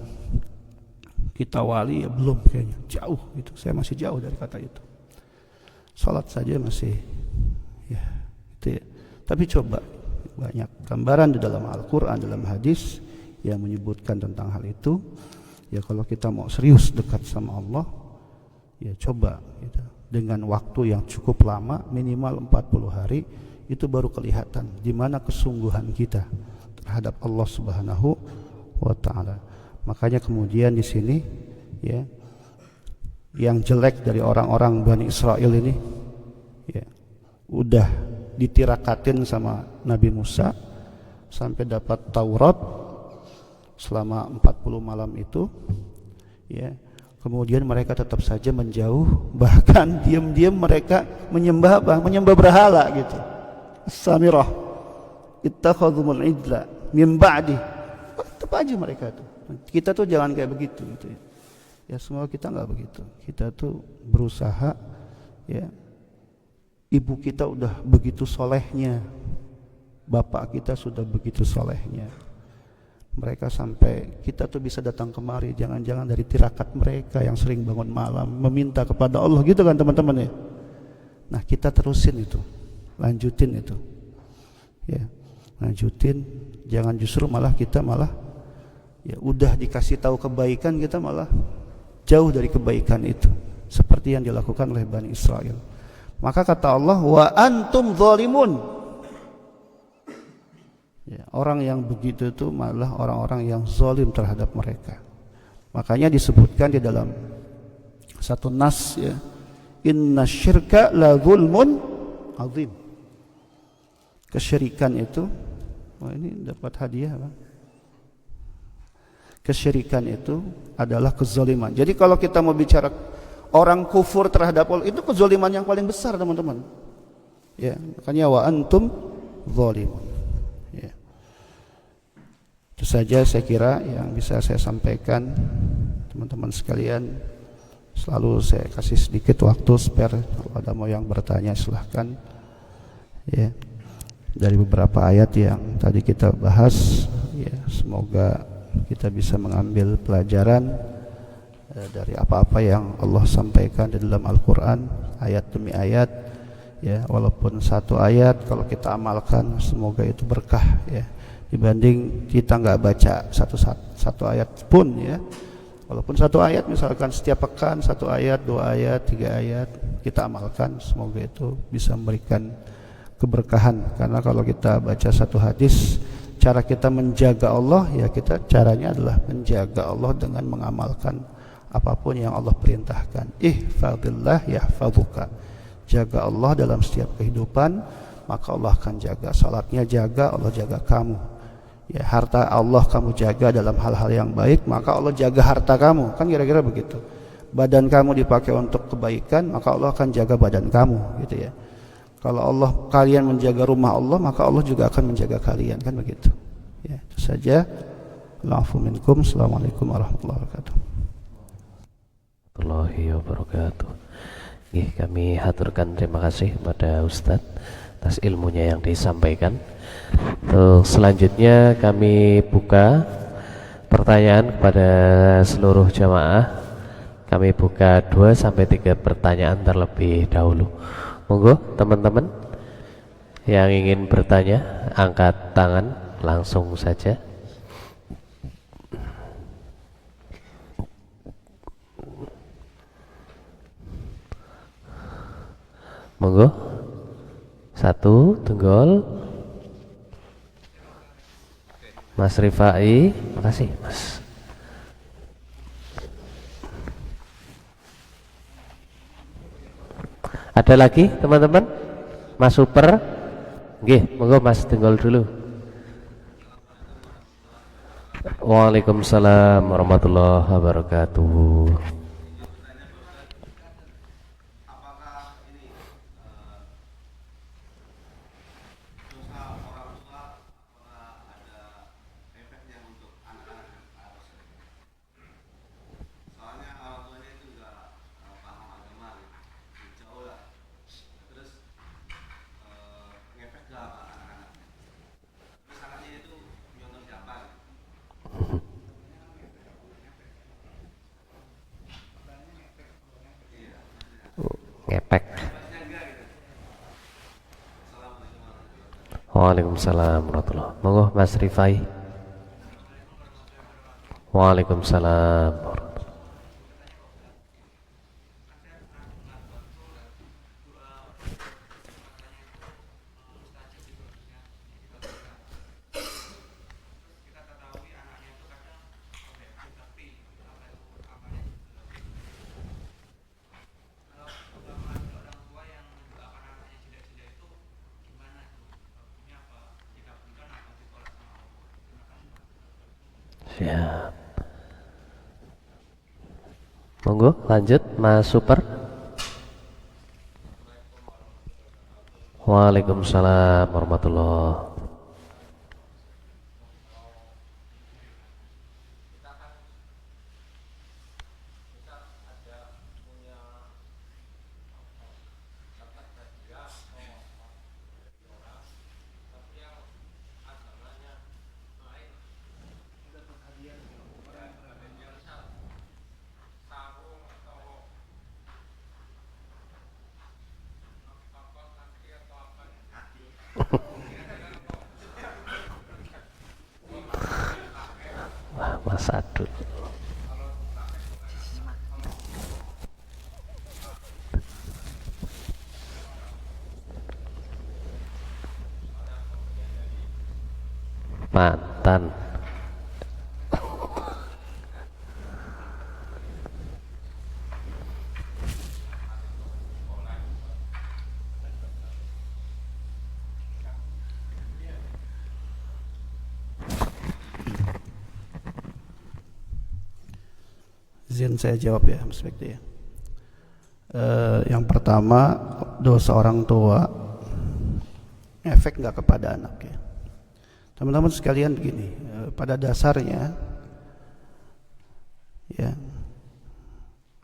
Speaker 1: kita wali, ya belum kayaknya, jauh gitu. Saya masih jauh dari kata itu. Salat saja masih, ya itu ya. Tapi coba, banyak gambaran di dalam Al-Quran, dalam hadis yang menyebutkan tentang hal itu. Ya, kalau kita mau serius dekat sama Allah, ya coba gitu. Dengan waktu yang cukup lama, minimal 40 hari, itu baru kelihatan di mana kesungguhan kita terhadap Allah Subhanahu wa taala. Makanya kemudian di sini, ya, yang jelek dari orang-orang Bani Israel ini, ya, udah ditirakatin sama Nabi Musa sampai dapat Taurat selama 40 malam itu, ya. Kemudian mereka tetap saja menjauh, bahkan diam-diam mereka menyembah apa? Menyembah berhala gitu. Samirah ittakhadhumul ijla min ba'di. Tetap aja mereka tuh. Kita tuh jangan kayak begitu gitu ya. Ya, semua kita enggak begitu. Kita tuh berusaha, ya. Ibu kita udah begitu solehnya, bapak kita sudah begitu solehnya. Mereka sampai kita tuh bisa datang kemari, jangan-jangan dari tirakat mereka yang sering bangun malam meminta kepada Allah gitu kan, teman-teman ya. Nah, kita terusin itu, lanjutin itu, ya, lanjutin. Jangan justru malah kita ya udah dikasih tahu kebaikan, kita malah jauh dari kebaikan itu, seperti yang dilakukan oleh Bani Israel. Maka kata Allah, wa antum zalimun. Ya, orang yang begitu itu malah orang-orang yang zalim terhadap mereka. Makanya disebutkan di dalam satu nas, ya, inna syirka la zulmun azim. Kesyirikan itu, oh ini dapat hadiah, Bang. Kesyirikan itu adalah kezaliman. Jadi kalau kita mau bicara orang kufur terhadap Allah, itu kezaliman yang paling besar, teman-teman. Ya, makanya wa antum zalimun. Ya. Itu saja saya kira yang bisa saya sampaikan, teman-teman sekalian. Selalu saya kasih sedikit waktu spare, kalau ada mau yang bertanya silahkan. Ya. Dari beberapa ayat yang tadi kita bahas, ya, semoga kita bisa mengambil pelajaran dari apa-apa yang Allah sampaikan di dalam Al-Quran, ayat demi ayat, ya, walaupun satu ayat kalau kita amalkan semoga itu berkah, ya, dibanding kita nggak baca satu ayat pun, ya, walaupun satu ayat misalkan setiap pekan satu ayat, 2 ayat, 3 ayat kita amalkan, semoga itu bisa memberikan keberkahan. Karena kalau kita baca satu hadis, cara kita menjaga Allah, ya, kita caranya adalah menjaga Allah dengan mengamalkan apapun yang Allah perintahkan. Ihfadillah yahfaduka. Jaga Allah dalam setiap kehidupan, maka Allah akan jaga. Salatnya jaga, Allah jaga kamu. Ya, harta Allah kamu jaga dalam hal-hal yang baik, maka Allah jaga harta kamu. Kan kira-kira begitu. Badan kamu dipakai untuk kebaikan, maka Allah akan jaga badan kamu, gitu ya. Kalau Allah kalian menjaga rumah Allah, maka Allah juga akan menjaga kalian, kan begitu. Ya, itu saja. Allahu minkum. Assalamualaikum warahmatullahi wabarakatuh.
Speaker 2: Warahmatullahi wabarakatuh. Kami haturkan terima kasih kepada Ustadz atas ilmunya yang disampaikan. Selanjutnya kami buka pertanyaan kepada seluruh jamaah. Kami buka 2-3 pertanyaan terlebih dahulu. Monggo teman-teman yang ingin bertanya, angkat tangan langsung saja. Monggo. 1 tenggol. Mas Rifai, makasih Mas. Ada lagi teman-teman? Mas Super? Nggih, monggo Mas tenggol dulu. Waalaikumsalam warahmatullahi wabarakatuh. Ngepek. Waalaikumsalam warahmatullahi wabarakatuh. Monggo Mas Rifai. Waalaikumsalam warahmatullahi. Siap. Monggo lanjut Mas Super. Waalaikumsalam warahmatullahi. mantan.
Speaker 1: Izin saya jawab ya, Mas Bekti ya. Yang pertama, dosa orang tua efek nggak kepada anak ya. Teman-teman sekalian begini, pada dasarnya ya,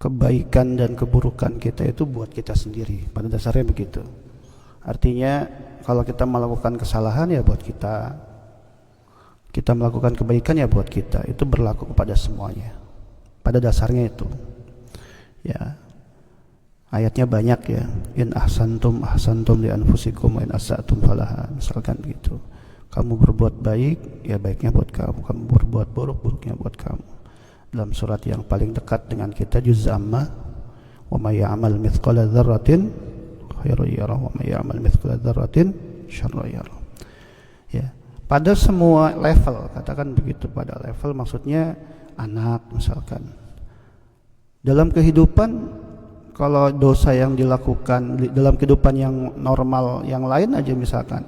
Speaker 1: kebaikan dan keburukan kita itu buat kita sendiri. Pada dasarnya begitu. Artinya kalau kita melakukan kesalahan ya buat kita melakukan kebaikan ya buat kita. Itu berlaku kepada semuanya. Pada dasarnya itu ya, ayatnya banyak ya, in ahsantum li anfusikum wa in asa'tum falaha, misalkan begitu. Kamu berbuat baik ya baiknya buat kamu, kamu berbuat buruk buruknya buat kamu. Dalam surat yang paling dekat dengan kita, juz amma, wa may ya'mal mithqala dzarratin khairan yarah wa may ya'mal mithqala dzarratin syarran yarah. Ya, pada semua level, katakan begitu, pada level maksudnya anak misalkan. Dalam kehidupan, kalau dosa yang dilakukan dalam kehidupan yang normal yang lain aja misalkan,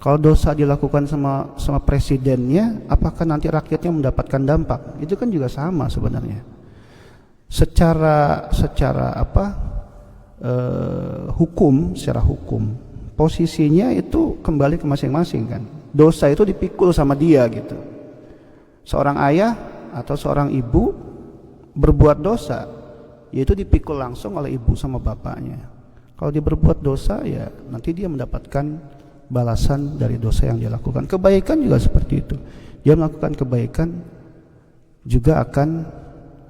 Speaker 1: kalau dosa dilakukan sama presidennya, apakah nanti rakyatnya mendapatkan dampak? Itu kan juga sama sebenarnya. Secara secara hukum, posisinya itu kembali ke masing-masing kan. Dosa itu dipikul sama dia gitu. Seorang ayah atau seorang ibu berbuat dosa, yaitu dipikul langsung oleh ibu sama bapaknya. Kalau dia berbuat dosa ya nanti dia mendapatkan balasan dari dosa yang dia lakukan. Kebaikan juga seperti itu. Dia melakukan kebaikan juga akan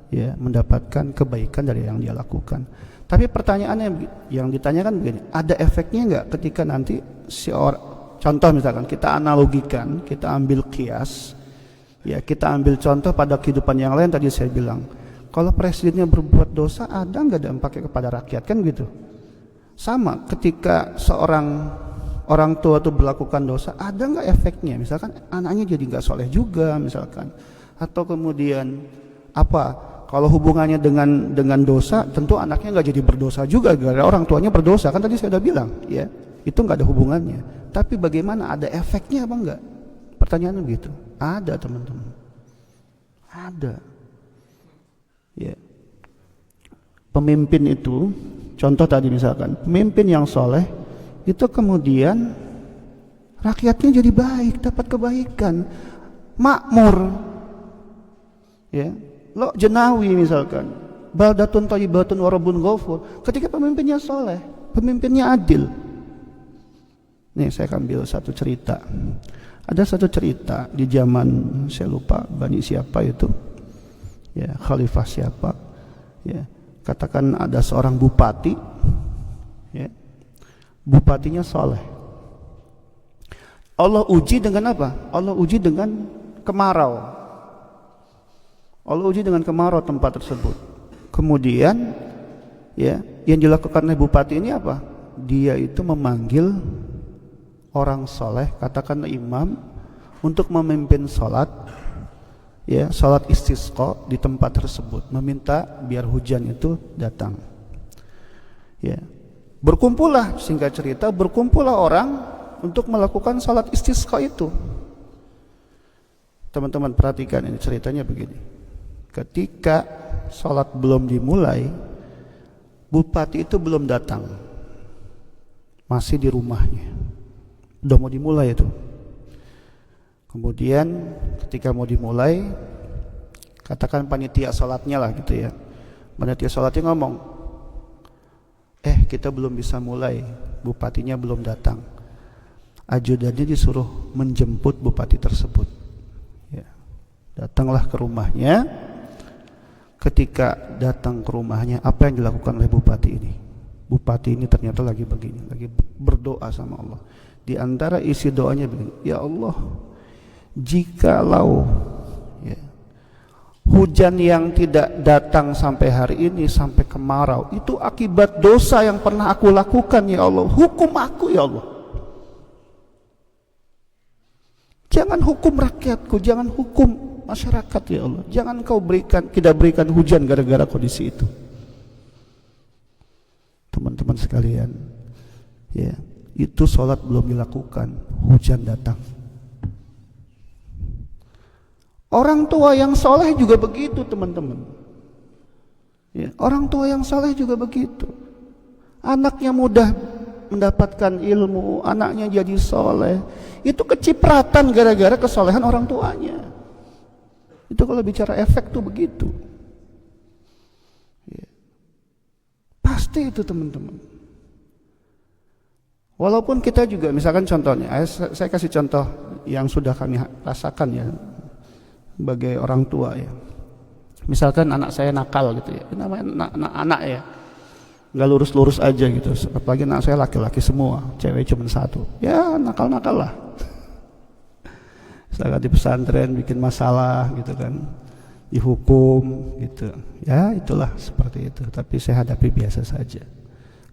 Speaker 1: ya mendapatkan kebaikan dari yang dia lakukan. Tapi pertanyaannya yang ditanyakan begini, ada efeknya enggak ketika nanti contoh misalkan kita analogikan, kita ambil kias, ya kita ambil contoh pada kehidupan yang lain. Tadi saya bilang, kalau presidennya berbuat dosa, ada nggak dampaknya kepada rakyat kan gitu. Sama ketika orang tua itu melakukan dosa, ada nggak efeknya? Misalkan anaknya jadi nggak soleh juga misalkan, atau kemudian apa? Kalau hubungannya dengan dosa, tentu anaknya nggak jadi berdosa juga gara-gara orang tuanya berdosa kan, tadi saya udah bilang ya, itu nggak ada hubungannya. Tapi bagaimana, ada efeknya apa enggak? Pertanyaannya begitu. Ada teman-teman, ada. Ya. Pemimpin itu, contoh tadi misalkan, pemimpin yang soleh itu kemudian rakyatnya jadi baik, dapat kebaikan, makmur. Ya, lo Jenawi misalkan, baldatun thayyibatun wa rabbun ghafur. Ketika pemimpinnya soleh, pemimpinnya adil. Nih saya ambil satu cerita. Ada satu cerita di zaman, saya lupa Bani siapa itu, ya khalifah siapa, ya katakan ada seorang bupati, ya bupatinya soleh. Allah uji dengan apa? Allah uji dengan kemarau. Allah uji dengan kemarau tempat tersebut. Kemudian ya yang dilakukan oleh bupati ini apa? Dia itu memanggil orang soleh, katakan imam, untuk memimpin sholat, ya sholat istisqa di tempat tersebut, meminta biar hujan itu datang. Ya, berkumpullah, singkat cerita, berkumpullah orang untuk melakukan sholat istisqa itu. Teman-teman perhatikan ini ceritanya begini. Ketika sholat belum dimulai, bupati itu belum datang, masih di rumahnya. Udah mau dimulai itu. Kemudian ketika mau dimulai, katakan panitia sholatnya lah gitu ya, panitia sholatnya ngomong, kita belum bisa mulai, bupatinya belum datang. Ajudannya disuruh menjemput bupati tersebut. Ya. Datanglah ke rumahnya. Ketika datang ke rumahnya, apa yang dilakukan oleh bupati ini? Bupati ini ternyata lagi begini, lagi berdoa sama Allah. Di antara isi doanya begini, ya Allah, jikalau ya, hujan yang tidak datang sampai hari ini, sampai kemarau, itu akibat dosa yang pernah aku lakukan ya Allah, hukum aku ya Allah. Jangan hukum rakyatku, jangan hukum masyarakat ya Allah. Jangan kau tidak berikan hujan gara-gara kondisi itu. Teman-teman sekalian, ya, itu sholat belum dilakukan, hujan datang. Orang tua yang soleh juga begitu, teman-teman. Ya, orang tua yang soleh juga begitu. Anaknya mudah mendapatkan ilmu, anaknya jadi soleh, itu kecipratan gara-gara kesolehan orang tuanya. Itu kalau bicara efek tuh begitu. Ya. Pasti itu, teman-teman. Walaupun kita juga, misalkan contohnya, saya kasih contoh yang sudah kami rasakan ya, sebagai orang tua ya. Misalkan anak saya nakal gitu ya, namanya anak ya, nggak lurus-lurus aja gitu. Apalagi anak saya laki-laki semua, cewek cuma satu. Ya nakal-nakal lah. Misalkan di pesantren bikin masalah gitu kan, dihukum gitu. Ya itulah seperti itu. Tapi saya hadapi biasa saja.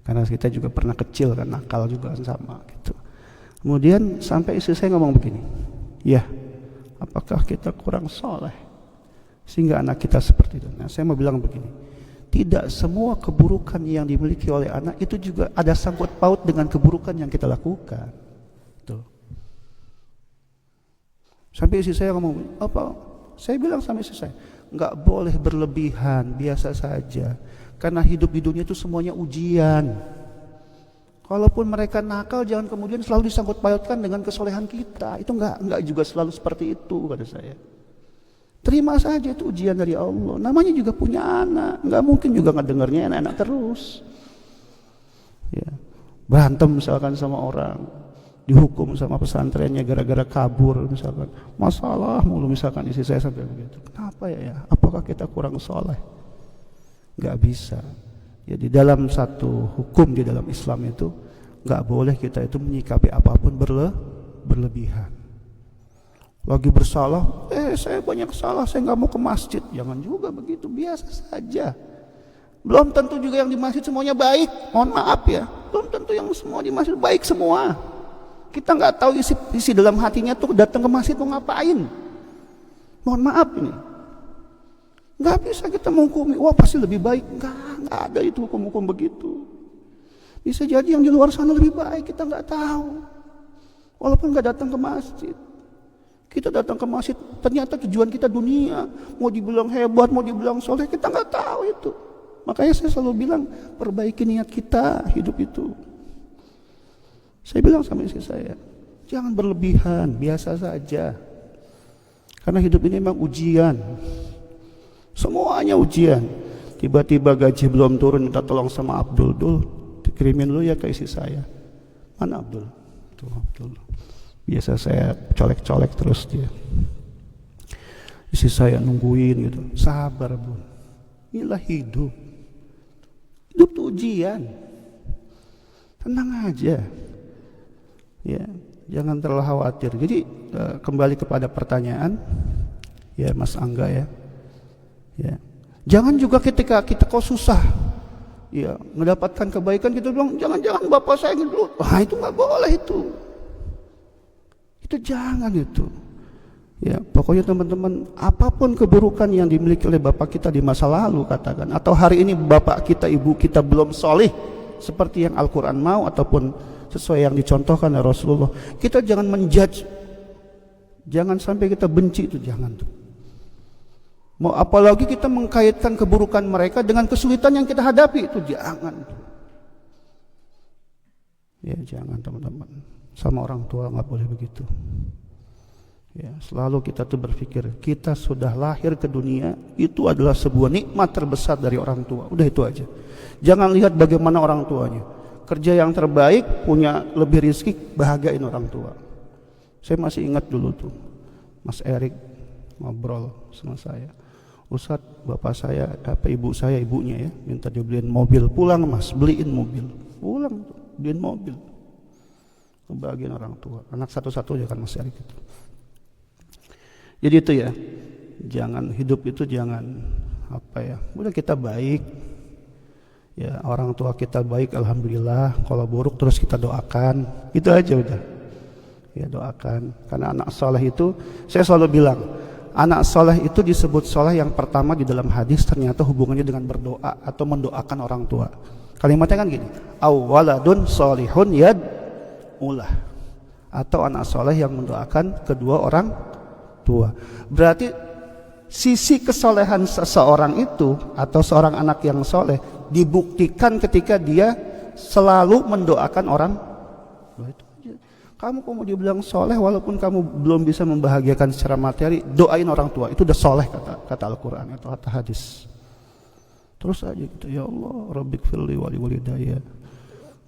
Speaker 1: Karena kita juga pernah kecil kan, nakal juga sama gitu. Kemudian sampai istri saya ngomong begini, ya, apakah kita kurang soleh sehingga anak kita seperti itu? Nah, saya mau bilang begini, tidak semua keburukan yang dimiliki oleh anak itu juga ada sangkut paut dengan keburukan yang kita lakukan. Tuh. Sampai istri saya ngomong, apa? Saya bilang sama istri saya, nggak boleh berlebihan, biasa saja. Karena hidup di dunia itu semuanya ujian. Kalaupun mereka nakal, jangan kemudian selalu disangkut pautkan dengan kesolehan kita. Itu enggak juga selalu seperti itu, kata saya. Terima saja, itu ujian dari Allah. Namanya juga punya anak, enggak mungkin juga ngedengarnya enak-enak terus. Ya. Berantem misalkan sama orang, dihukum sama pesantrennya gara-gara kabur misalkan. Masalah mulu misalkan istri saya sampai begitu. Kenapa ya? Apakah kita kurang soleh? Enggak bisa. Ya, di dalam satu hukum di dalam Islam itu nggak boleh kita itu menyikapi apapun berlebihan. Lagi bersalah, saya banyak salah, saya nggak mau ke masjid. Jangan juga begitu, biasa saja. Belum tentu juga yang di masjid semuanya baik. Mohon maaf ya, belum tentu yang semua di masjid baik semua. Kita nggak tahu isi dalam hatinya tuh datang ke masjid mau ngapain. Mohon maaf ini. Nggak bisa kita menghukumi, wah pasti lebih baik. Nggak ada itu hukum-hukum begitu. Bisa jadi yang di luar sana lebih baik, kita nggak tahu. Walaupun nggak datang ke masjid. Kita datang ke masjid, ternyata tujuan kita dunia. Mau dibilang hebat, mau dibilang soleh, kita nggak tahu itu. Makanya saya selalu bilang, perbaiki niat kita, hidup itu. Saya bilang sama istri saya, jangan berlebihan, biasa saja. Karena hidup ini memang ujian. Semuanya ujian. Tiba-tiba gaji belum turun, minta tolong sama Abdul, dikirimin lu ya ke istri saya. Mana Abdul? Tuh Abdul. Biasa saya colek-colek terus dia. Istri saya nungguin gitu. Sabar Bun. Inilah hidup. Hidup tuh ujian. Tenang aja. Ya, jangan terlalu khawatir. Jadi kembali kepada pertanyaan, ya Mas Angga ya. Ya. Jangan juga ketika kita kok susah, ya mendapatkan kebaikan kita bilang jangan bapak saya gitu. Wah itu nggak boleh itu jangan itu. Ya pokoknya teman-teman, apapun keburukan yang dimiliki oleh bapak kita di masa lalu katakan, atau hari ini bapak kita ibu kita belum soleh seperti yang Al-Quran mau ataupun sesuai yang dicontohkan oleh Rasulullah, kita jangan menjudge, jangan sampai kita benci itu, jangan tuh. Mau apalagi kita mengkaitkan keburukan mereka dengan kesulitan yang kita hadapi, itu jangan. Ya jangan teman-teman. Sama orang tua nggak boleh begitu. Ya, selalu kita tuh berpikir kita sudah lahir ke dunia itu adalah sebuah nikmat terbesar dari orang tua. Udah itu aja. Jangan lihat bagaimana orang tuanya. Kerja yang terbaik, punya lebih rezeki, bahagiain orang tua. Saya masih ingat dulu tuh, Mas Erik ngobrol sama saya. Ustadz, bapak saya, ibu saya, ibunya ya, minta dibeliin mobil. Pulang Mas, beliin mobil. Pulang, beliin mobil. Kebahagiaan orang tua. Anak satu-satunya kan Mas Erik itu. Jadi itu ya, jangan hidup itu jangan apa ya. Udah kita baik, ya orang tua kita baik, alhamdulillah. Kalau buruk terus kita doakan. Itu aja udah. Ya, doakan. Karena anak soleh itu, saya selalu bilang, anak soleh itu disebut soleh yang pertama di dalam hadis ternyata hubungannya dengan berdoa atau mendoakan orang tua. Kalimatnya kan gini, awwaladun solihun yad'ulah, atau anak soleh yang mendoakan kedua orang tua. Berarti sisi kesolehan seseorang itu atau seorang anak yang soleh dibuktikan ketika dia selalu mendoakan orang tua. Itu aja. Kamu mau dibilang soleh walaupun kamu belum bisa membahagiakan secara materi, doain orang tua, itu udah soleh kata Al-Quran atau kata hadis. Terus aja gitu, ya Allah Rabbighfirli wali walidayya.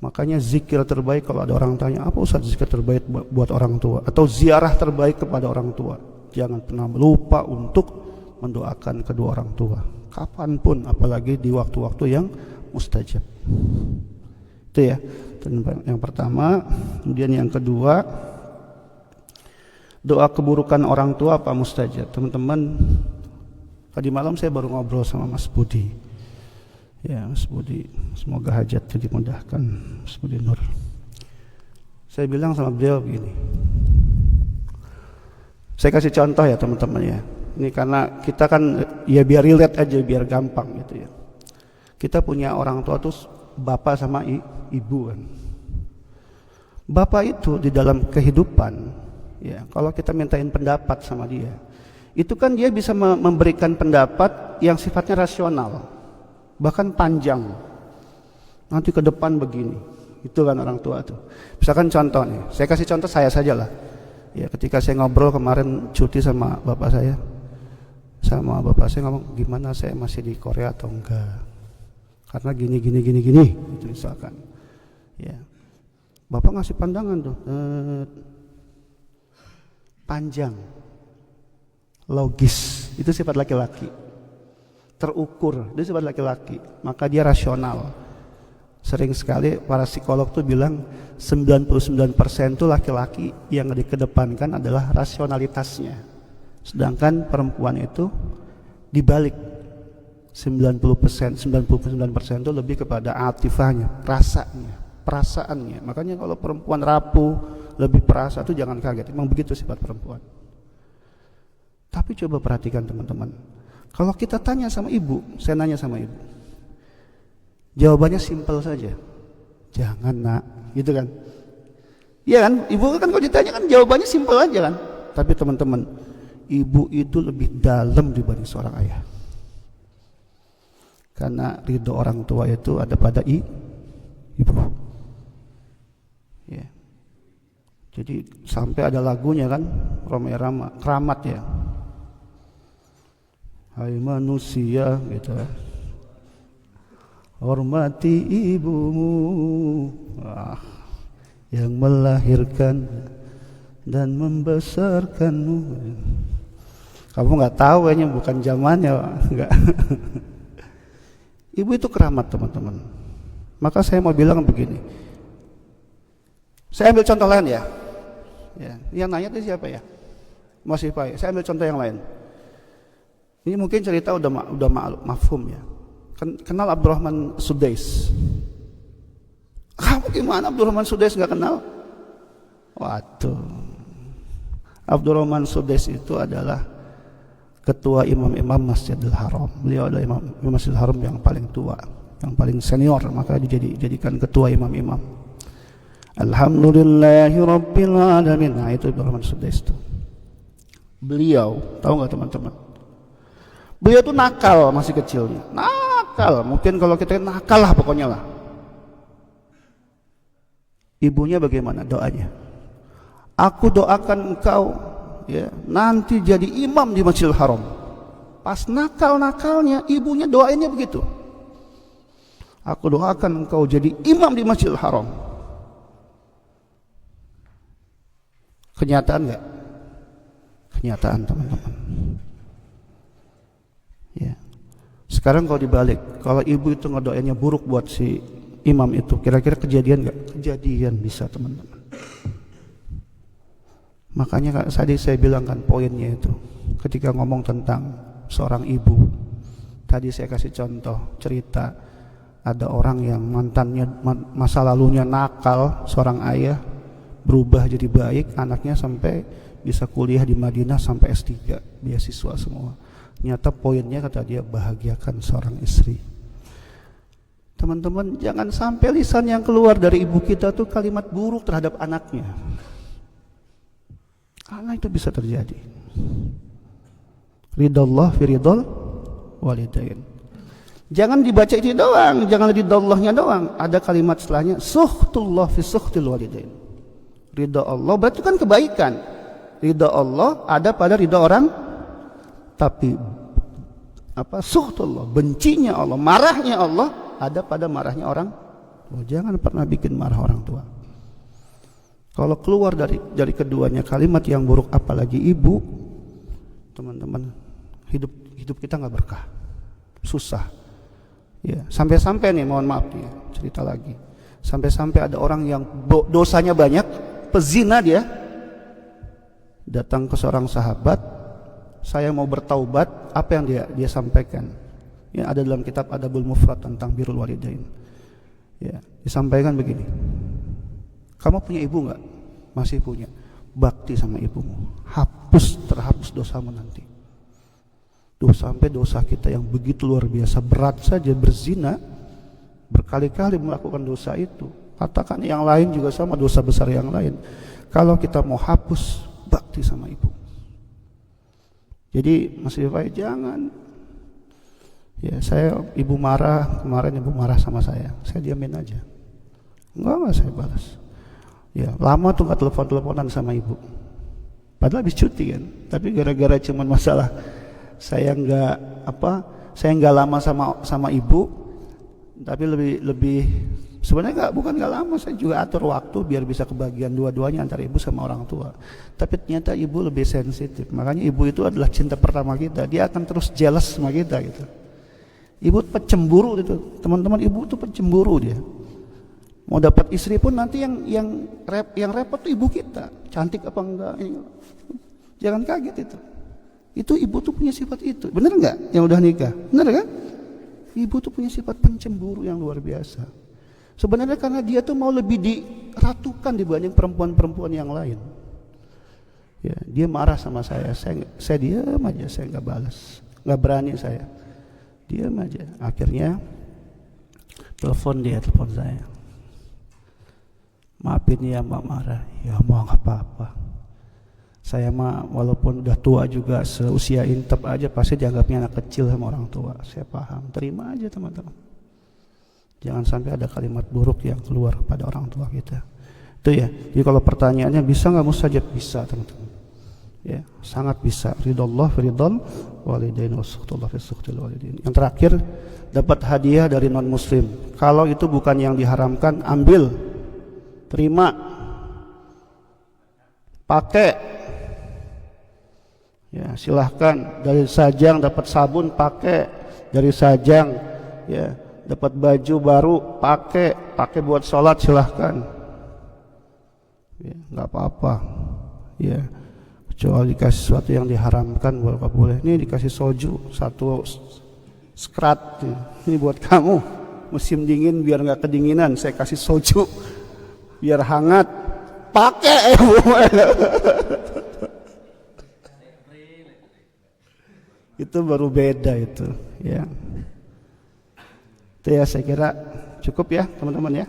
Speaker 1: Makanya zikir terbaik kalau ada orang tanya, apa Ustaz zikir terbaik buat orang tua atau ziarah terbaik kepada orang tua, jangan pernah lupa untuk mendoakan kedua orang tua kapanpun, apalagi di waktu-waktu yang mustajab. Itu ya yang pertama. Kemudian yang kedua, doa keburukan orang tua apa mustajab? Teman-teman, tadi malam saya baru ngobrol sama Mas Budi. Ya, Mas Budi, semoga hajatnya dimudahkan, Mas Budi Nur. Saya bilang sama beliau begini, saya kasih contoh ya teman-teman ya. Ini karena kita kan ya biar relate aja, biar gampang gitu ya. Kita punya orang tua tuh bapak sama ibu kan. Bapak itu di dalam kehidupan ya, kalau kita mintain pendapat sama dia, itu kan dia bisa memberikan pendapat yang sifatnya rasional, bahkan panjang. Nanti ke depan begini. Itu kan orang tua tuh. Misalkan contoh nih, saya kasih contoh saya saja lah. Ya, ketika saya ngobrol kemarin cuti sama bapak saya ngomong, gimana saya masih di Korea atau enggak? Karena gini gitu misalkan. Ya. Bapak ngasih pandangan tuh. Panjang. Logis. Itu sifat laki-laki. Terukur, itu sifat laki-laki. Maka dia rasional. Sering sekali para psikolog tuh bilang 99% tuh laki-laki yang dikedepankan adalah rasionalitasnya. Sedangkan perempuan itu dibalik, 99% itu lebih kepada atifahnya, rasanya, perasaannya. Makanya kalau perempuan rapuh, lebih perasa, itu jangan kaget, memang begitu sifat perempuan. Tapi coba perhatikan teman-teman, kalau kita tanya sama ibu, saya nanya sama ibu, jawabannya simpel saja, jangan nak, gitu kan? Iya kan, ibu kan kalau ditanya kan jawabannya simpel aja kan. Tapi teman-teman, ibu itu lebih dalam dibanding seorang ayah. Karena ridho orang tua itu ada pada ibu. Ya. Jadi sampai ada lagunya kan, Romai Rama, keramat ya. Hai manusia gitu. Hormati ibumu yang melahirkan dan membesarkanmu. Kamu nggak tahu kayaknya, bukan zamannya, nggak. Ibu itu keramat teman-teman. Maka saya mau bilang begini. Saya ambil contoh lain ya. Ya, yang nanya itu siapa ya? Masih Pak. Saya ambil contoh yang lain. Ini mungkin cerita udah mafhum ya. Kenal Abdurrahman Sudais? Kamu gimana Abdurrahman Sudais nggak kenal? Waduh. Abdurrahman Sudais itu adalah ketua imam-imam Masjidil Haram. Beliau adalah imam Masjidil Haram yang paling tua, yang paling senior, maka dijadikan ketua imam-imam. Alhamdulillahirabbil alamin. Nah, itu Abdurrahman Sudais itu. Beliau, tahu nggak teman-teman? Beliau tuh nakal masih kecilnya. Nakal, mungkin kalau kita nakal lah pokoknya lah. Ibunya bagaimana doanya? Aku doakan engkau ya nanti jadi imam di Masjidil Haram. Pas nakal-nakalnya ibunya doainnya begitu. Aku doakan engkau jadi imam di Masjidil Haram. Kenyataan enggak? Kenyataan teman-teman. Ya. Sekarang kalau dibalik, kalau ibu itu ngedoainnya buruk buat si imam itu, kira-kira kejadian enggak? Kejadian bisa teman-teman. Makanya tadi saya bilang kan poinnya itu, ketika ngomong tentang seorang ibu, tadi saya kasih contoh cerita ada orang yang mantannya masa lalunya nakal, seorang ayah berubah jadi baik, anaknya sampai bisa kuliah di Madinah sampai S3, beasiswa semua. Nyata poinnya kata dia, bahagiakan seorang istri. Teman-teman, jangan sampai lisan yang keluar dari ibu kita tuh kalimat buruk terhadap anaknya. Karena itu bisa terjadi. Ridallah fi ridal walidain. Jangan dibaca itu doang, jangan ridallahnya doang. Ada kalimat setelahnya, sukhtullah fi sukhtil walidain. Ridha Allah berarti kan kebaikan. Ridha Allah ada pada ridha orang, tapi sukhtullah, bencinya Allah, marahnya Allah ada pada marahnya orang. Jangan pernah bikin marah orang tua. Kalau keluar dari keduanya kalimat yang buruk, apalagi ibu, teman-teman, hidup kita nggak berkah, susah. Ya, sampai-sampai nih, mohon maaf nih, cerita lagi. Sampai-sampai ada orang yang dosanya banyak, pezina dia, datang ke seorang sahabat, saya mau bertaubat, apa yang dia sampaikan? Ya, ada dalam kitab Adabul Mufrad tentang birrul walidain. Ya, disampaikan begini. Kamu punya ibu enggak? Masih punya. Bakti sama ibumu. Terhapus dosamu nanti. Sampai dosa kita yang begitu luar biasa berat saja, berzina, berkali-kali melakukan dosa itu. Katakan yang lain juga sama, dosa besar yang lain. Kalau kita mau hapus, bakti sama ibu. Jadi Mas Rifai jangan. Ya, ibu marah, kemarin ibu marah sama saya diamin aja. Enggak saya balas. Ya, lama tuh gak telepon-teleponan sama ibu. Padahal habis cuti kan. Tapi gara-gara cuman masalah saya nggak lama sama ibu, tapi lebih sebenarnya bukan nggak lama, saya juga atur waktu biar bisa kebagian dua-duanya antara ibu sama orang tua. Tapi ternyata ibu lebih sensitif. Makanya ibu itu adalah cinta pertama kita. Dia akan terus jealous sama kita gitu. Ibu pecemburu itu, teman-teman, ibu tuh pecemburu dia. Mau dapat istri pun nanti yang repot tuh ibu kita, cantik apa enggak. Jangan kaget itu. Itu ibu tuh punya sifat itu. Bener nggak yang udah nikah? Bener kan? Ibu tuh punya sifat pencemburu yang luar biasa. Sebenarnya karena dia tuh mau lebih diratukan dibanding perempuan-perempuan yang lain. Ya, dia marah sama saya diam aja, saya nggak balas, nggak berani saya. Diam aja. Akhirnya telepon saya. Maafin ya Mbak marah. Ya mau nggak apa-apa. Saya mah walaupun udah tua juga, seusia Intep aja pasti dianggapnya anak kecil sama orang tua. Saya paham, terima aja teman-teman. Jangan sampai ada kalimat buruk yang keluar pada orang tua kita. Itu ya. Jadi kalau pertanyaannya bisa nggak mustajab? Bisa teman-teman. Ya, sangat bisa. Ridallah fi ridal walidain wa sukhtullah fi sukhtil walidain. Yang terakhir, dapat hadiah dari non muslim. Kalau itu bukan yang diharamkan, ambil, terima, pakai. Ya, silahkan. Dari Sajang dapat sabun, pakai. Dari Sajang ya dapat baju baru, pakai buat sholat, silahkan. Ya, nggak apa-apa. Ya, kecuali dikasih sesuatu yang diharamkan baru boleh. Ini dikasih soju, satu skrat. Ini buat kamu. Musim dingin biar nggak kedinginan, saya kasih soju biar hangat. Pakai. Itu baru beda itu ya. Itu ya, saya kira cukup ya teman-teman ya.